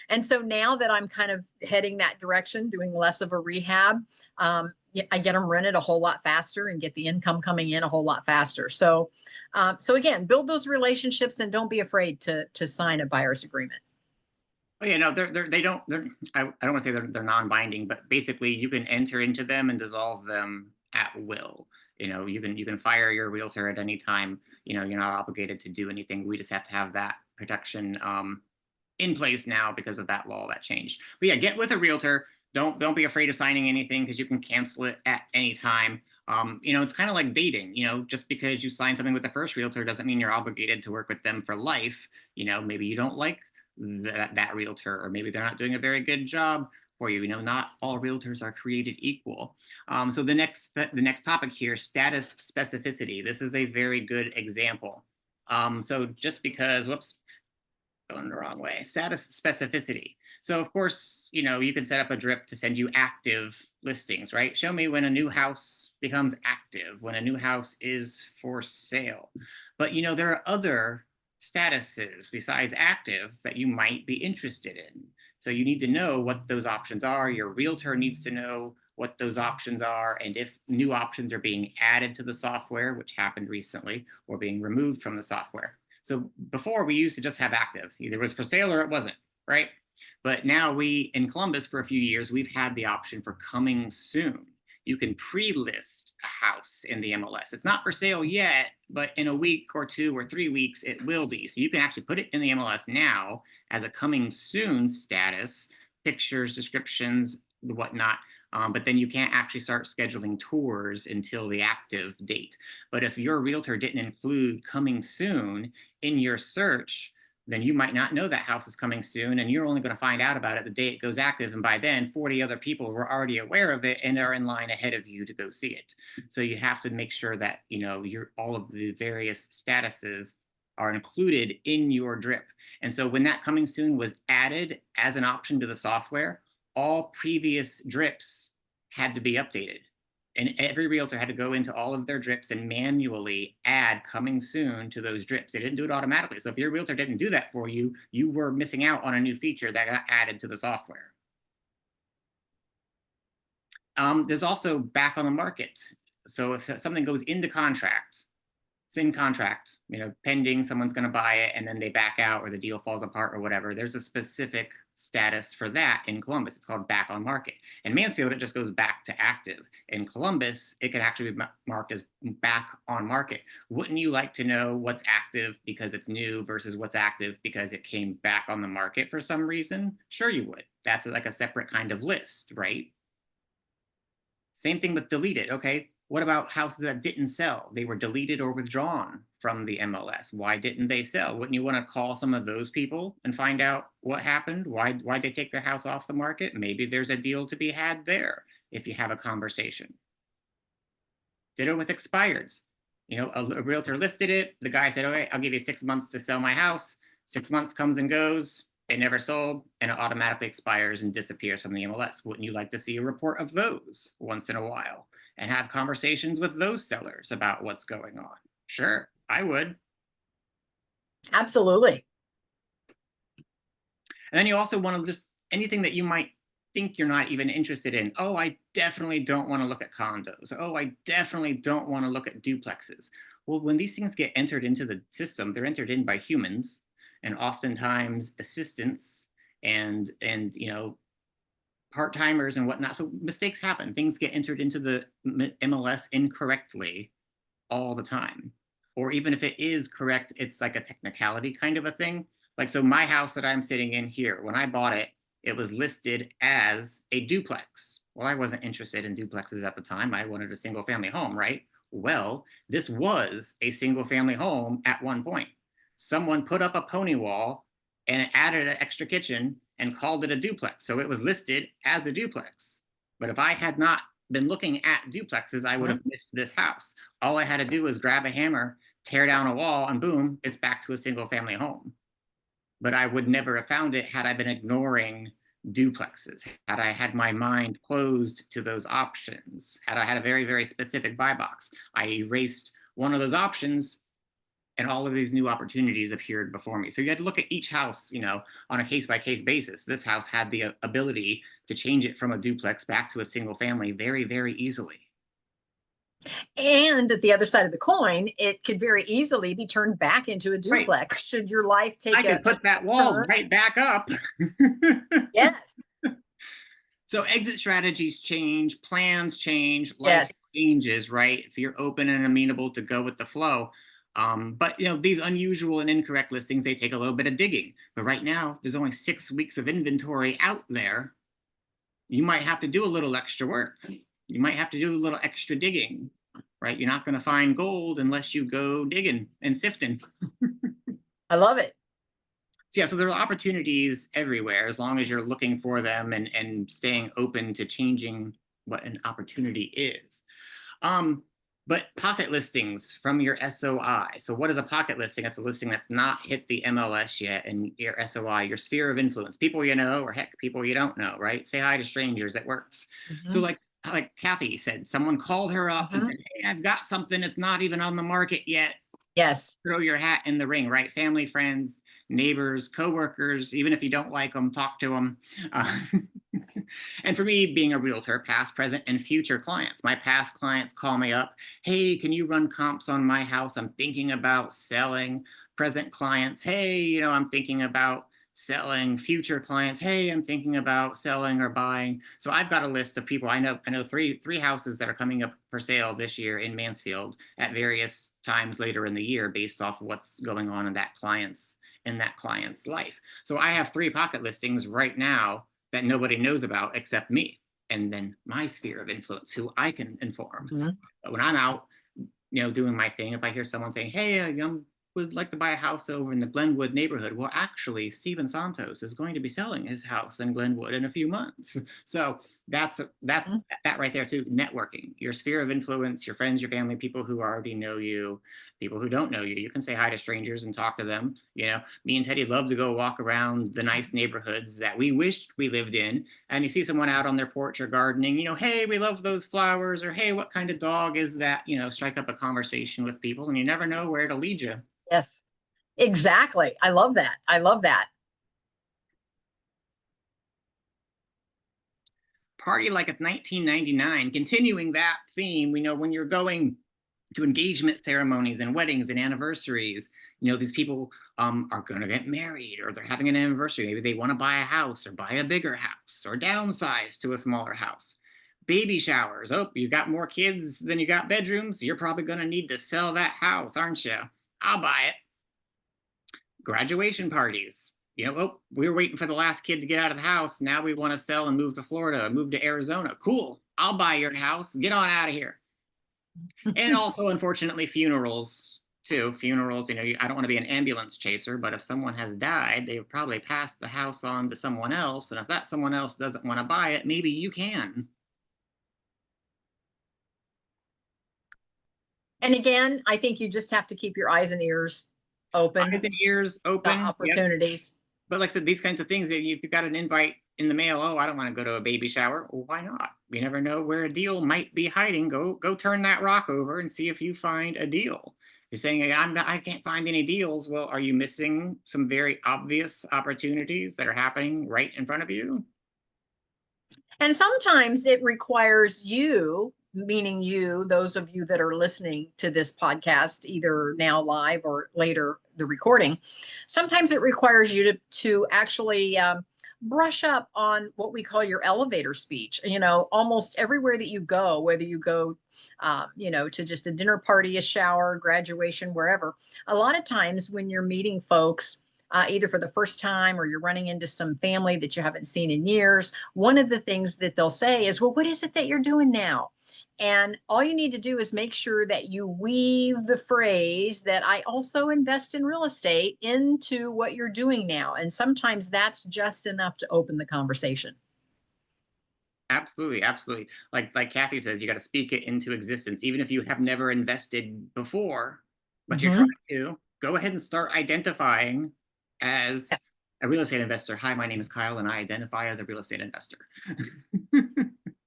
and so now that I'm kind of heading that direction, doing less of a rehab, I get them rented a whole lot faster and get the income coming in a whole lot faster. So again, build those relationships and don't be afraid to sign a buyer's agreement. Oh yeah, no, they don't. I don't want to say they're non-binding, but basically you can enter into them and dissolve them at will. You can fire your realtor at any time. You're not obligated to do anything. We just have to have that protection in place now because of that law that changed. But yeah, get with a realtor. Don't be afraid of signing anything because you can cancel it at any time. It's kind of like dating. Just because you sign something with the first realtor doesn't mean you're obligated to work with them for life. Maybe you don't like that realtor, or maybe they're not doing a very good job for you. Not all realtors are created equal. So the next topic here, status specificity. This is a very good example. So just because, whoops, going the wrong way. Status specificity. So of course, you can set up a drip to send you active listings, right? Show me when a new house becomes active, when a new house is for sale. But there are other statuses besides active that you might be interested in. So you need to know what those options are. Your realtor needs to know what those options are and if new options are being added to the software, which happened recently, or being removed from the software. So before we used to just have active, either it was for sale or it wasn't, right? But now in Columbus for a few years, we've had the option for coming soon. You can pre-list a house in the MLS. It's not for sale yet, but in a week or 2 or 3 weeks, it will be. So you can actually put it in the MLS now as a coming soon status, pictures, descriptions, whatnot. But then you can't actually start scheduling tours until the active date. But if your realtor didn't include coming soon in your search, then you might not know that house is coming soon, and you're only going to find out about it the day it goes active. And by then, 40 other people were already aware of it and are in line ahead of you to go see it. So you have to make sure that your all of the various statuses are included in your drip. And so when that coming soon was added as an option to the software, all previous drips had to be updated. And every realtor had to go into all of their drips and manually add coming soon to those drips. They didn't do it automatically. So if your realtor didn't do that for you, you were missing out on a new feature that got added to the software. There's also back on the market. So if something goes into contract, it's in contract, pending someone's going to buy it and then they back out or the deal falls apart or whatever, there's a specific status for that in Columbus. It's called back on market. In Mansfield, it just goes back to active. In Columbus, it can actually be marked as back on market. Wouldn't you like to know what's active because it's new versus what's active because it came back on the market for some reason? Sure, you would. That's like a separate kind of list, right? Same thing with deleted. Okay, what about houses that didn't sell? They were deleted or withdrawn from the MLS. Why didn't they sell? Wouldn't you want to call some of those people and find out what happened? Why'd they take their house off the market? Maybe there's a deal to be had there if you have a conversation. Ditto with expireds. A realtor listed it. The guy said, okay, I'll give you 6 months to sell my house. 6 months comes and goes. It never sold, and it automatically expires and disappears from the MLS. Wouldn't you like to see a report of those once in a while and have conversations with those sellers about what's going on? Sure, I would. Absolutely. And then you also want to just anything that you might think you're not even interested in. Oh, I definitely don't want to look at condos. Oh, I definitely don't want to look at duplexes. Well, when these things get entered into the system, they're entered in by humans and oftentimes assistants and part-timers and whatnot. So mistakes happen. Things get entered into the MLS incorrectly all the time. Or even if it is correct, it's like a technicality kind of a thing. Like, so my house that I'm sitting in here, when I bought it, it was listed as a duplex. Well, I wasn't interested in duplexes at the time. I wanted a single family home, right? Well, this was a single family home at one point. Someone put up a pony wall and added an extra kitchen and called it a duplex. So it was listed as a duplex. But if I had not been looking at duplexes, I would have missed this house. All I had to do was grab a hammer, tear down a wall, and boom, it's back to a single family home. But I would never have found it had I been ignoring duplexes, had I had my mind closed to those options, had I had a very, very specific buy box. I erased one of those options and all of these new opportunities appeared before me. So you had to look at each house, on a case-by-case basis. This house had the ability to change it from a duplex back to a single family very, very easily. And at the other side of the coin, it could very easily be turned back into a duplex Right. should your life take I could put that wall turn. right back up. Yes. So exit strategies change, plans change, life Yes. changes, right? If you're open and amenable to go with the flow. But these unusual and incorrect listings, they take a little bit of digging. But right now, there's only 6 weeks of inventory out there. You might have to do a little extra work. You might have to do a little extra digging, right? You're not going to find gold unless you go digging and sifting. I love it. So, yeah, so there are opportunities everywhere as long as you're looking for them and staying open to changing what an opportunity is. But pocket listings from your SOI. So what is a pocket listing? That's a listing that's not hit the MLS yet, and your SOI, your sphere of influence, people you know, or heck, people you don't know, right? Say hi to strangers, it works. So like Kathy said, someone called her up and said, hey, I've got something that's not even on the market yet. Yes. Throw your hat in the ring, right? Family, friends, neighbors, coworkers, even if you don't like them, talk to them. And for me, being a realtor, past, present, and future clients, my past clients call me up. Hey, can you run comps on my house? I'm thinking about selling. Present clients, hey, I'm thinking about selling. Future clients, hey, I'm thinking about selling or buying. So I've got a list of people. I know three houses that are coming up for sale this year in Mansfield at various times later in the year based off of what's going on in that client's life. So I have 3 pocket listings right now that nobody knows about except me. and then my sphere of influence, who I can inform. Mhm. But when I'm out, doing my thing, if I hear someone saying, "Hey, would like to buy a house over in the Glenwood neighborhood," well, actually, Steven Santos is going to be selling his house in Glenwood in a few months. So that's Mhm. that right there too. Networking, your sphere of influence, your friends, your family, people who already know you, people who don't know you. You can say hi to strangers and talk to them. Me and Teddy love to go walk around the nice neighborhoods that we wished we lived in, and you see someone out on their porch or gardening, hey, we love those flowers, or hey, what kind of dog is that? Strike up a conversation with people, and you never know where it'll lead you. Yes, exactly. I love that. I love that. Party like it's 1999, continuing that theme. We know when you're going to engagement ceremonies and weddings and anniversaries, these people are going to get married, or they're having an anniversary. Maybe they want to buy a house or buy a bigger house or downsize to a smaller house. Baby showers. Oh, you got more kids than you got bedrooms. You're probably going to need to sell that house, aren't you? I'll buy it. Graduation parties. Oh, we were waiting for the last kid to get out of the house. Now we want to sell and move to Florida, move to Arizona. Cool. I'll buy your house. Get on out of here. And also, unfortunately, funerals too. Funerals, I don't want to be an ambulance chaser, but if someone has died, they've probably passed the house on to someone else. And if that someone else doesn't want to buy it, maybe you can. And again, I think you just have to keep your eyes and ears Eyes open and ears to open. Yep. opportunities. But like I said, these kinds of things, if you've got an invite in the mail, oh, I don't want to go to a baby shower. Well, why not? You never know where a deal might be hiding. Go turn that rock over and see if you find a deal. You're saying, "Hey, I can't find any deals." Well, are you missing some very obvious opportunities that are happening right in front of you? And sometimes it requires you, meaning you, those of you that are listening to this podcast, either now live or later the recording, sometimes it requires you to actually brush up on what we call your elevator speech. Almost everywhere that you go, whether you go, to just a dinner party, a shower, graduation, wherever, a lot of times when you're meeting folks, either for the first time or you're running into some family that you haven't seen in years, one of the things that they'll say is, well, what is it that you're doing now? And all you need to do is make sure that you weave the phrase that I also invest in real estate into what you're doing now. And sometimes that's just enough to open the conversation. Absolutely, absolutely. Like Kathy says, you got to speak it into existence, even if you have never invested before, but you're trying Mhm. to. Go ahead and start identifying Yeah. as a real estate investor. Hi, my name is Kyle, and I identify as a real estate investor.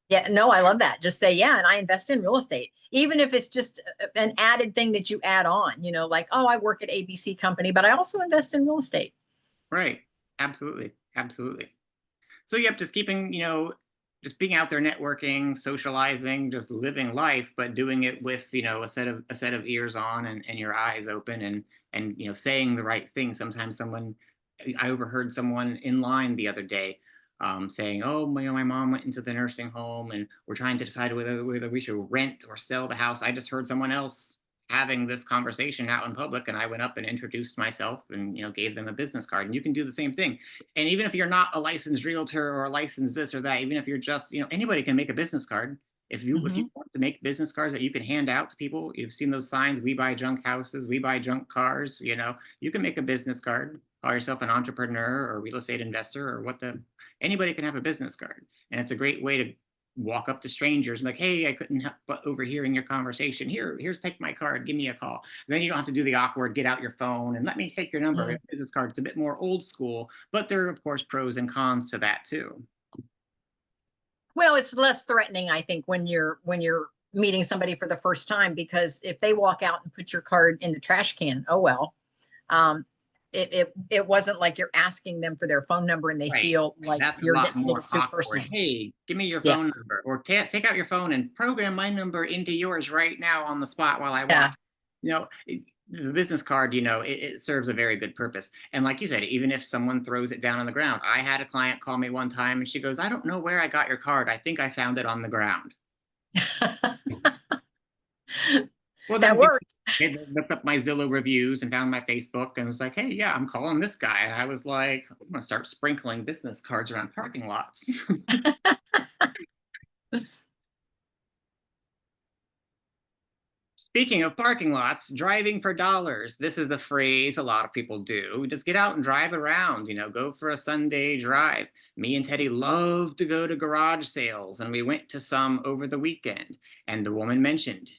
Yeah, no, I love that. Just say, yeah, and I invest in real estate. Even if it's just an added thing that you add on, like, oh, I work at ABC company, but I also invest in real estate. Right. Absolutely. Absolutely. So yep, just keeping, just being out there networking, socializing, just living life, but doing it with, a set of ears on, and your eyes open, and saying the right thing. Sometimes I overheard someone in line the other day saying, "Oh, my mom went into the nursing home, and we're trying to decide whether we should rent or sell the house." I just heard someone else having this conversation out in public, and I went up and introduced myself and gave them a business card. And you can do the same thing. And even if you're not a licensed realtor or a licensed this or that, even if you're just, anybody can make a business card. If you Mhm. want to make business cards that you can hand out to people, you've seen those signs: "We buy junk houses, we buy junk cars." You can make a business card. Call yourself an entrepreneur or real estate investor, or what the anybody can have a business card. And it's a great way to walk up to strangers and be like, "Hey, I couldn't help but overhearing your conversation. Take my card, give me a call." And then you don't have to do the awkward get out your phone and let me take your number. Mm. Business card, it's a bit more old school, but there are of course pros and cons to that too. Well, it's less threatening, I think, when you're meeting somebody for the first time, because if they walk out and put your card in the trash can, oh well. Um, it wasn't like you're asking them for their phone number and they Right. feel like That's a you're lot getting a more little too awkward. personal. "Hey, give me your Yeah, phone number," or take out your phone and program my number into yours right now on the spot while I yeah. walk. The business card, it serves a very good purpose. And like you said, even if someone throws it down on the ground, I had a client call me one time and she goes, "I don't know where I got your card. I think I found it on the ground." Well, That then works. they looked up my Zillow reviews and found my Facebook and was like, "Hey, yeah, I'm calling this guy." And I was like, "I'm gonna start sprinkling business cards around parking lots." Speaking of parking lots, driving for dollars. This is a phrase a lot of people do. Just get out and drive around, go for a Sunday drive. Me and Teddy love to go to garage sales, and we went to some over the weekend. And the woman mentioned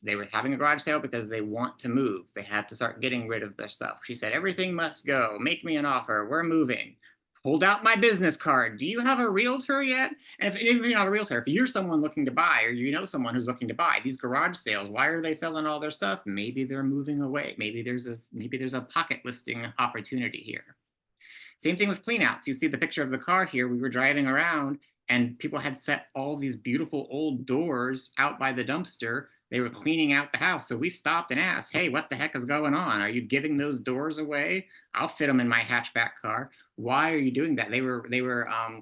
they were having a garage sale because they want to move. They had to start getting rid of their stuff. She said, everything must go. Make me an offer. We're moving. Hold out my business card. Do you have a realtor yet? And if you're not a realtor, if you're someone looking to buy, or you know someone who's looking to buy, these garage sales, why are they selling all their stuff? Maybe they're moving away. Maybe there's a pocket listing opportunity here. Same thing with cleanouts. You see the picture of the car here. We were driving around and people had set all these beautiful old doors out by the dumpster. They were cleaning out the house. So we stopped and asked, hey, what the heck is going on? Are you giving those doors away? I'll fit them in my hatchback car. Why are you doing that? They were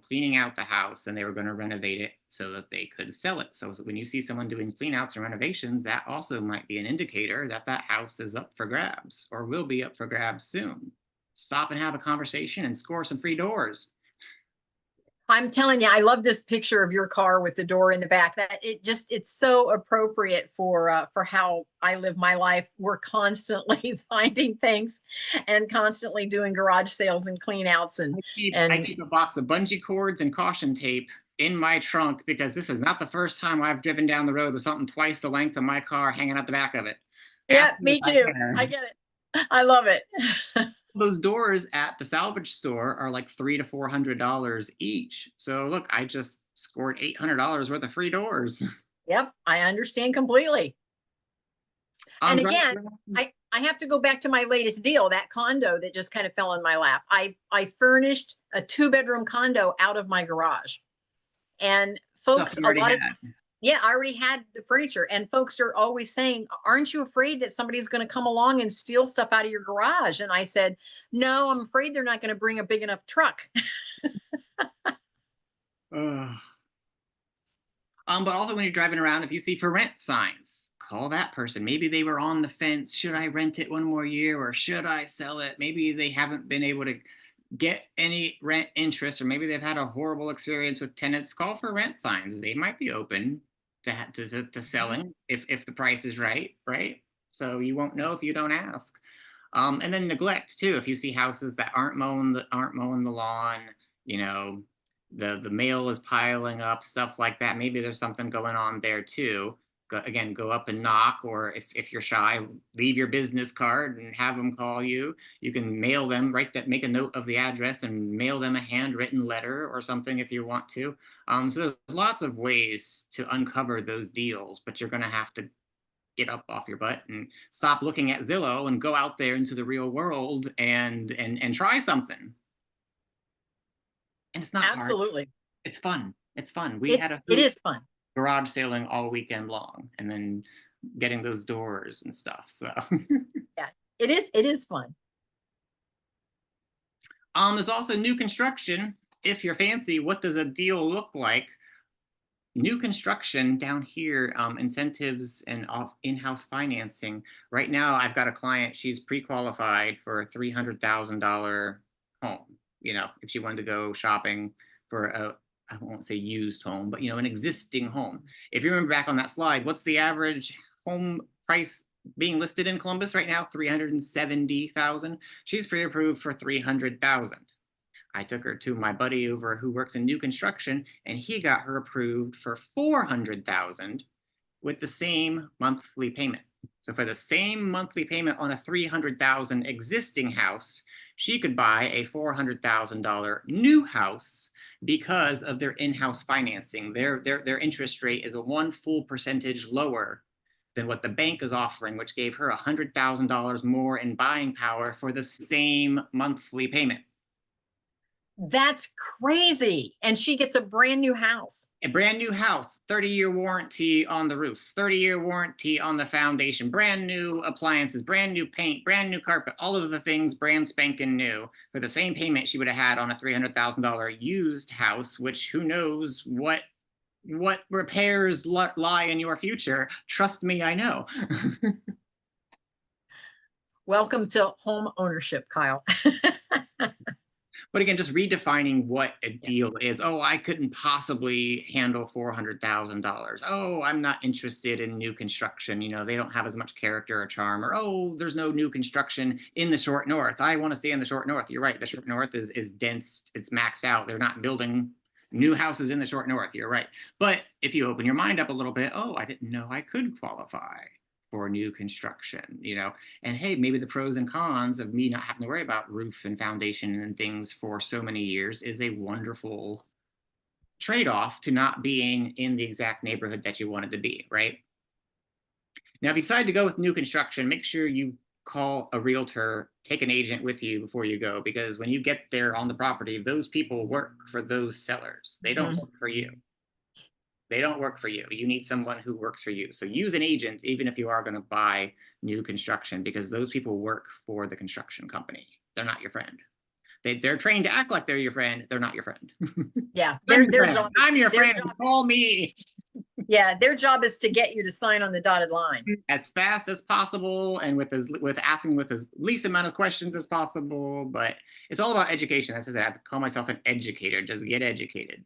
cleaning out the house and they were going to renovate it so that they could sell it. So when you see someone doing clean outs and renovations, that also might be an indicator that that house is up for grabs or will be up for grabs soon. Stop and have a conversation and score some free doors. I'm telling you, I love this picture of your car with the door in the back. That it's so appropriate for how I live my life. We're constantly finding things and constantly doing garage sales and clean outs I keep a box of bungee cords and caution tape in my trunk because this is not the first time I've driven down the road with something twice the length of my car hanging out the back of it. Yeah, me too. I get it. I love it. Those doors at the salvage store are like $300 to $400 each. So look, I just scored $800 worth of free doors. Yep, I understand completely. And again, I have to go back to my latest deal, that condo that just kind of fell in my lap. I furnished a 2-bedroom condo out of my garage. And folks, yeah, I already had the furniture, and folks are always saying, aren't you afraid that somebody's going to come along and steal stuff out of your garage? And I said, no, I'm afraid they're not going to bring a big enough truck. But also when you're driving around, if you see for rent signs, call that person. Maybe they were on the fence. Should I rent it one more year or should I sell it? Maybe they haven't been able to get any rent interest, or maybe they've had a horrible experience with tenants. Call for rent signs. They might be open to selling if the price is right. So you won't know if you don't ask. And then neglect too. If you see houses that aren't mowing the lawn, the mail is piling up, stuff like that. Maybe there's something going on there too. Go up and knock, or if you're shy, leave your business card and have them call you. You can mail them, make a note of the address and mail them a handwritten letter or something if you want to. So there's lots of ways to uncover those deals, but you're going to have to get up off your butt and stop looking at Zillow and go out there into the real world and try something. And it's not absolutely hard. It's fun. It's fun. It is fun. Garage sailing all weekend long and then getting those doors and stuff. So yeah, it is fun. There's also new construction. If you're fancy, what does a deal look like? New construction down here, incentives and in-house financing. Right now, I've got a client, she's pre-qualified for a $300,000 home. If she wanted to go shopping for I won't say used home, but an existing home. If you remember back on that slide, what's the average home price being listed in Columbus right now? $370,000. She's pre-approved for $300,000. I took her to my buddy who works in new construction, and he got her approved for $400,000 with the same monthly payment. So for the same monthly payment on a $300,000 existing house, she could buy a $400,000 new house because of their in-house financing. Their interest rate is a 1 full percentage lower than what the bank is offering, which gave her $100,000 more in buying power for the same monthly payment. That's crazy. And she gets a brand new house. A brand new house, 30-year warranty on the roof, 30-year warranty on the foundation, brand new appliances, brand new paint, brand new carpet, all of the things brand spanking new for the same payment she would have had on a $300,000 used house, which who knows what repairs lie in your future. Trust me, I know. Welcome to home ownership, Kyle. But again, just redefining what a Yes. deal is. Oh, I couldn't possibly handle $400,000. Oh, I'm not interested in new construction. They don't have as much character or charm. Or, oh, there's no new construction in the short north. I want to stay in the short north. You're right. The short north is dense. It's maxed out. They're not building new houses in the short north. You're right. But if you open your mind up a little bit, oh, I didn't know I could qualify for new construction. And hey, maybe the pros and cons of me not having to worry about roof and foundation and things for so many years is a wonderful trade-off to not being in the exact neighborhood that you wanted to be, right? Now, if you decide to go with new construction, make sure you call a realtor, take an agent with you before you go, because when you get there on the property, those people work for those sellers. They don't Mhm. work for you. They don't work for you. You need someone who works for you. So use an agent, even if you are going to buy new construction, because those people work for the construction company. They're not your friend. They're trained to act like they're your friend. They're not your friend. Yeah, I'm their your friend. job is I'm your their friend. job is Call me yeah, their job is to get you to sign on the dotted line. as fast as possible and with asking with as least amount of questions as possible. But it's all about education. That's just it. I call myself an educator. Just get educated.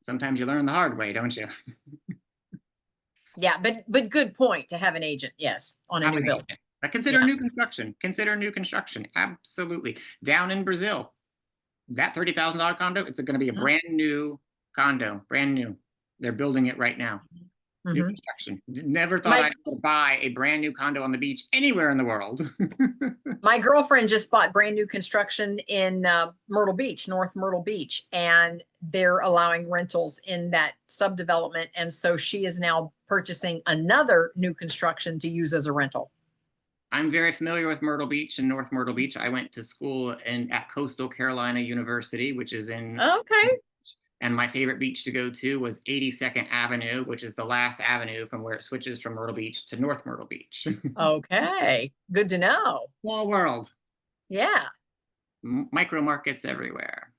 Sometimes you learn the hard way, don't you? Yeah, but good point to have an agent, yes, on a Have new an build. agent. But consider Yeah. new construction. Consider new construction. Absolutely. Down in Brazil, that $30,000 condo, it's going to be a Mhm. brand new condo, brand new. They're building it right now. New Mhm. construction. Never thought My I'd buy a brand new condo on the beach anywhere in the world. my girlfriend just bought brand new construction in Myrtle Beach, North Myrtle Beach, and they're allowing rentals in that subdevelopment. And so she is now purchasing another new construction to use as a rental. I'm very familiar with Myrtle Beach and North Myrtle Beach. I went to school at Coastal Carolina University, which is in. Okay. And my favorite beach to go to was 82nd Avenue, which is the last avenue from where it switches from Myrtle Beach to North Myrtle Beach. Okay. Good to know. Small world, Yeah. micro markets everywhere.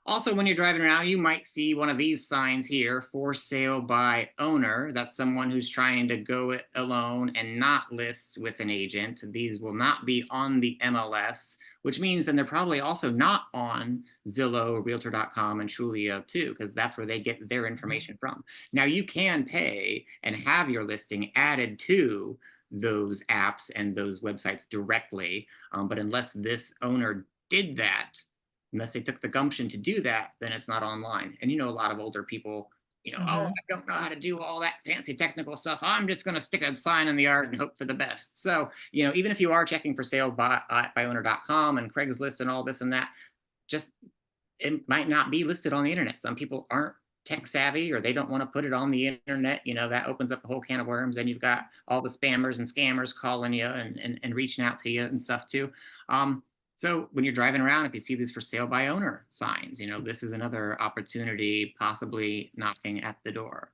Also, when you're driving around, you might see one of these signs here, for sale by owner. That's someone who's trying to go it alone and not list with an agent. These will not be on the MLS, which means then they're probably also not on Zillow, Realtor.com, and Trulia too, because that's where they get their information from. Now, you can pay and have your listing added to those apps and those websites directly, but unless this owner did that, unless they took the gumption to do that, then it's not online. And a lot of older people, oh, Mhm. I don't know how to do all that fancy technical stuff. I'm just going to stick a sign in the yard and hope for the best. So, even if you are checking for sale by owner.com and Craigslist and all this and that, just it might not be listed on the internet. Some people aren't tech savvy or they don't want to put it on the internet. That opens up a whole can of worms. And you've got all the spammers and scammers calling you and reaching out to you and stuff too. So when you're driving around, if you see these for sale by owner signs, this is another opportunity possibly knocking at the door.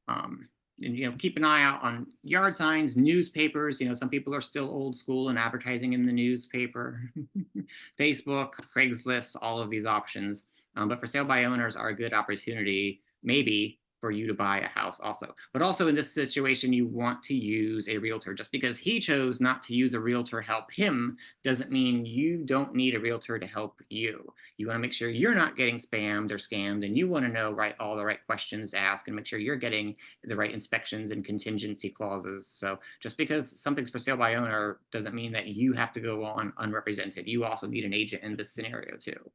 And keep an eye out on yard signs, newspapers. Some people are still old school and advertising in the newspaper. Facebook, Craigslist, all of these options. But for sale by owners are a good opportunity, maybe, for you to buy a house also. But also in this situation, you want to use a realtor. Just because he chose not to use a realtor help him doesn't mean you don't need a realtor to help you. You want to make sure you're not getting spammed or scammed, and you want to know all the right questions to ask and make sure you're getting the right inspections and contingency clauses. So just because something's for sale by owner doesn't mean that you have to go on unrepresented. You also need an agent in this scenario too.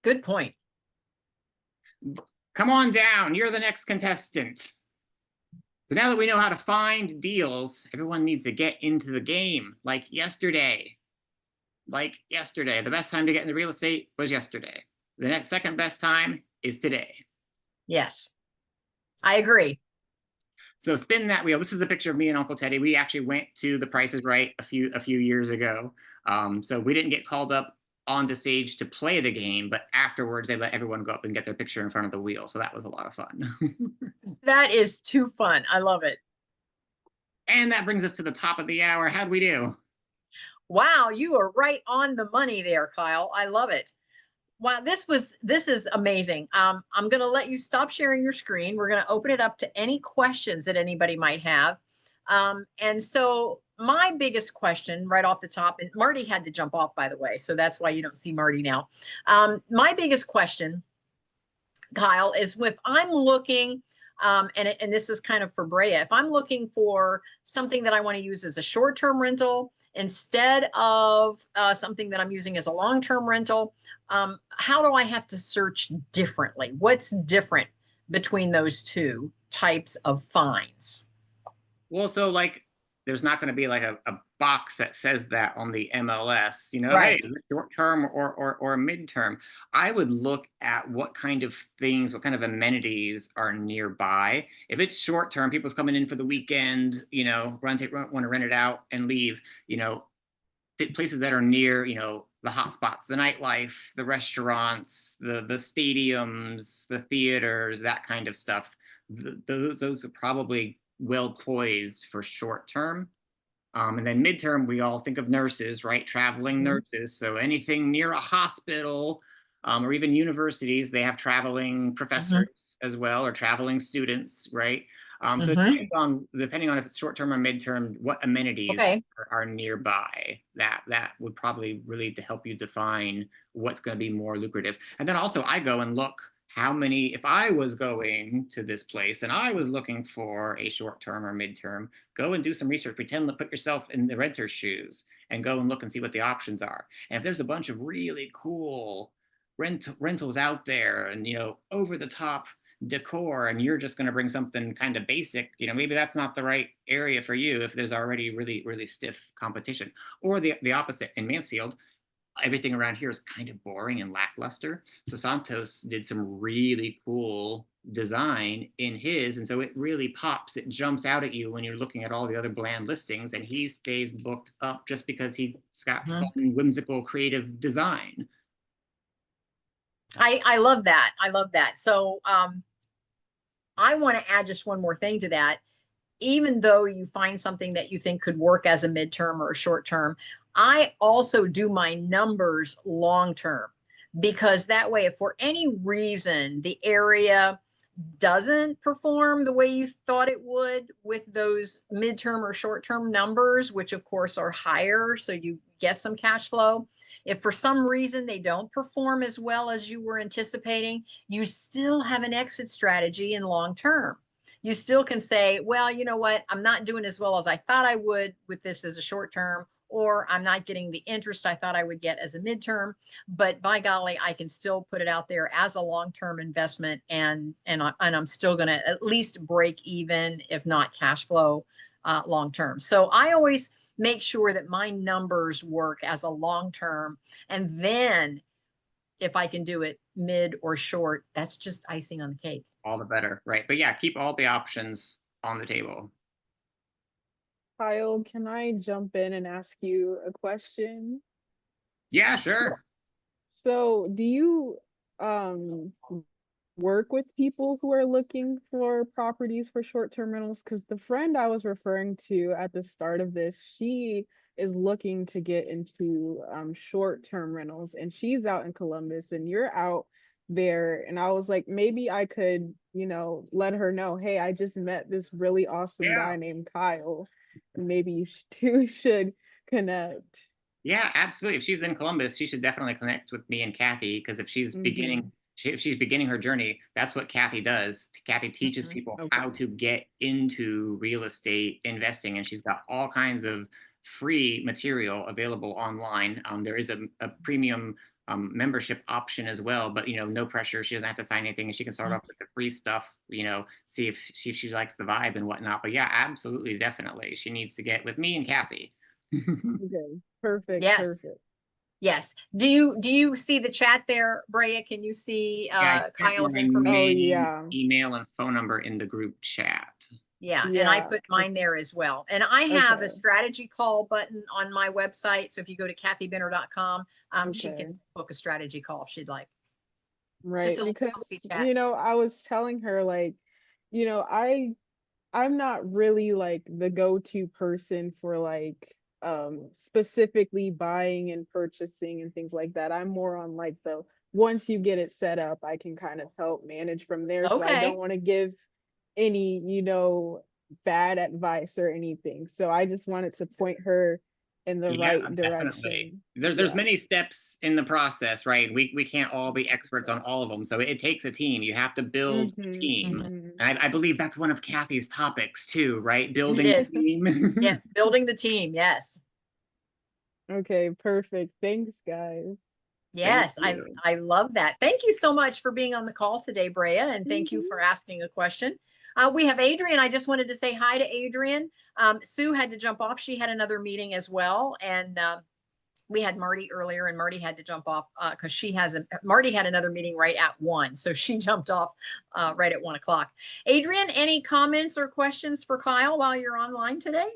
Good point. Come on down. You're the next contestant. So now that we know how to find deals, everyone needs to get into the game like yesterday. Like yesterday. The best time to get into real estate was yesterday. The next second best time is today. Yes, I agree. So spin that wheel. This is a picture of me and Uncle Teddy. We actually went to The Price is Right a few years ago. So we didn't get called up onto stage to play the game, but afterwards they let everyone go up and get their picture in front of the wheel. So that was a lot of fun. That is too fun. I love it. And that brings us to the top of the hour. How'd we do? Wow, you are right on the money there, Kyle. I love it. Wow, this is amazing. I'm going to let you stop sharing your screen. We're going to open it up to any questions that anybody might have. And so my biggest question right off the top, and Marty had to jump off, by the way, so that's why you don't see Marty now. My biggest question, Kyle, is if I'm looking, and this is kind of for Brea, if I'm looking for something that I want to use as a short-term rental instead of something that I'm using as a long-term rental, how do I have to search differently? What's different between those two types of finds? Well, so like there's not going to be like a box that says that on the MLS, hey, Right. short term or midterm. I would look at what kind of things, what kind of amenities are nearby. If it's short term, people's coming in for the weekend, want to rent it out and leave, places that are near, the hotspots, the nightlife, the restaurants, the stadiums, the theaters, that kind of stuff. Those are probably well poised for short term. And then midterm, we all think of nurses, right? Traveling Mhm. nurses. So anything near a hospital or even universities, they have traveling Mhm. professors as well, or traveling students, right? So it Mhm. depending on if it's short term or midterm, what amenities Okay. are nearby. That would probably really to help you define what's going to be more lucrative. And then also, I go and look how many. If I was going to this place and I was looking for a short term or midterm, go and do some research. Pretend to put yourself in the renter's shoes and go and look and see what the options are. And if there's a bunch of really cool rentals out there and over the top decor and you're just going to bring something kind of basic, maybe that's not the right area for you if there's already really really stiff competition. Or the opposite in Mansfield, everything around here is kind of boring and lackluster. So Santos did some really cool design in his, and so it really pops. It jumps out at you when you're looking at all the other bland listings, and he stays booked up just because he's got Mhm. fun, whimsical, creative design. I love that. I love that. So I want to add just one more thing to that. Even though you find something that you think could work as a midterm or a short term, I also do my numbers long term, because that way, if for any reason the area doesn't perform the way you thought it would with those midterm or short term numbers, which of course are higher, so you get some cash flow. If for some reason they don't perform as well as you were anticipating, you still have an exit strategy in long term. You still can say, well, you know what, I'm not doing as well as I thought I would with this as a short term, or I'm not getting the interest I thought I would get as a midterm, but by golly, I can still put it out there as a long-term investment, and I'm still going to at least break even, if not cash flow, long term. So I always make sure that my numbers work as a long term, and then if I can do it mid or short, that's just icing on the cake. All the better, right? But yeah, keep all the options on the table. Kyle, can I jump in and ask you a question? Yeah, sure. So, do you um work with people who are looking for properties for short-term rentals? Because the friend I was referring to at the start of this, she is looking to get into short-term rentals, and she's out in Columbus, and you're out there. And I was like, maybe I could, let her know, hey, I just met this really awesome Yeah. guy named Kyle. Maybe you two should connect. Yeah, absolutely. If she's in Columbus, she should definitely connect with me and Kathy, because Hmm. if she's beginning her journey, that's what Kathy does. Kathy teaches Mhm. people how Okay. to get into real estate investing, and she's got all kinds of free material available online. There is a premium membership option as well, but no pressure. She doesn't have to sign anything, and she can start off with the free stuff. See if she likes the vibe and whatnot. But yeah, absolutely, definitely, she needs to get with me and Kathy. Okay. Perfect. Yes. Perfect. Yes. Do you see the chat there, Brea? Can you see Yeah, I sent Kyle's my Oh information? name, yeah. email, and phone number in the group chat. Yeah, and I Yeah. put mine there as well. And I have a Okay. strategy call button on my website. So if you go to kathybinner.com, she can Okay. book a strategy call if she'd like. Just a Right. little Because, coffee chat. I was telling her like, you know, I I'm not really like the go-to person for like specifically buying and purchasing and things like that. I'm more on like the once you get it set up, I can kind of help manage from there. So I don't Okay. want to give any, bad advice or anything. So I just wanted to point her in the Yeah, right definitely. direction. There's Yeah. many steps in the process, right? We can't all be experts on all of them. So it takes a team. You have to build a Mm-hmm. team. Mm-hmm. And I believe that's one of Kathy's topics too, right? It Building a is. team. Yes, building the team. Yes. Okay, perfect. Thanks, guys. Thank Yes, you. I love that. Thank you so much for being on the call today, Brea, and thank you Mhm. for asking a question. We have Adrian. I just wanted to say hi to Adrian. Sue had to jump off. She had another meeting as well, and we had Marty earlier, and Marty had to jump off because Marty had another meeting right at 1, so she jumped off right at 1 o'clock. Adrian, any comments or questions for Kyle while you're online today?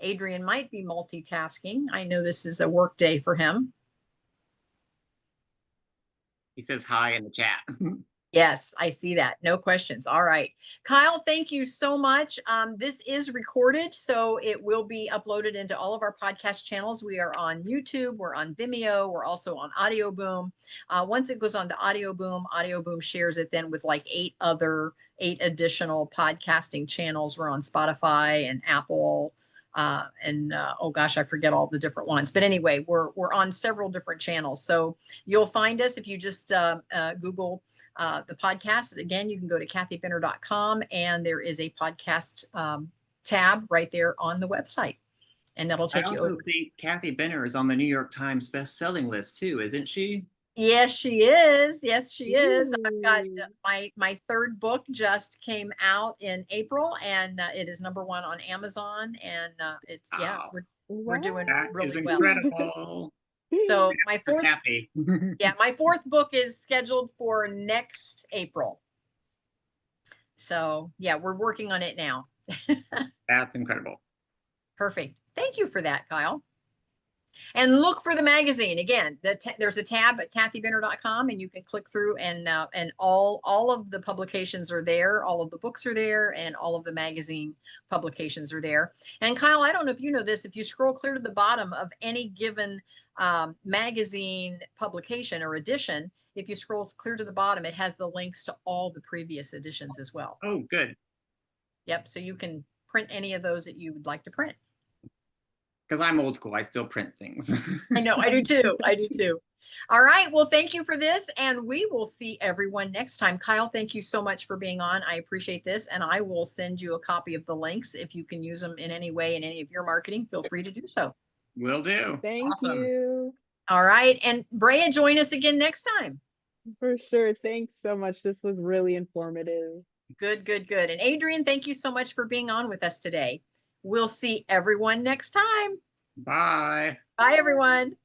Adrian might be multitasking. I know this is a work day for him. He says hi in the chat. Yes, I see that. No questions. All right. Kyle, thank you so much. This is recorded, so it will be uploaded into all of our podcast channels. We are on YouTube, we're on Vimeo, we're also on Audio Boom. Once it goes on to Audio Boom shares it then with like 8 additional podcasting channels. We're on Spotify and Apple. Oh gosh, I forget all the different ones. But anyway, we're on several different channels. So you'll find us if you just Google the podcast. Again, you can go to kathybenner.com and there is a podcast tab right there on the website. And that'll I take you also over. think Kathy Benner is on the New York Times best-selling list too, isn't she? Yes, she is. Yes, she is. I've got Ooh. my third book just came out in April, and it is #1 on Amazon. And it's Wow, we're doing that is really well. incredible. So my For fourth Kathy. my fourth book is scheduled for next April. So yeah, we're working on it now. That's incredible. Perfect. Thank you for that, Kyle. And look for the magazine. Again, there's a tab at kathybenner.com, and you can click through, and all of the publications are there. All of the books are there, and all of the magazine publications are there. And Kyle, I don't know if you know this, if you scroll clear to the bottom of any given magazine publication or edition, if you scroll clear to the bottom, it has the links to all the previous editions as well. Oh, good. Yep. So you can print any of those that you would like to print. Because I'm old school, I still print things. I know, I do too. I do too. All right. Well, thank you for this, and we will see everyone next time. Kyle, thank you so much for being on. I appreciate this, and I will send you a copy of the links. If you can use them in any way in any of your marketing, feel free to do so. Will do. Thank Awesome. you. All right. And Brea, join us again next time. For sure. Thanks so much. This was really informative. Good, good, good. And Adrian, thank you so much for being on with us today. We'll see everyone next time. Bye. Bye, everyone.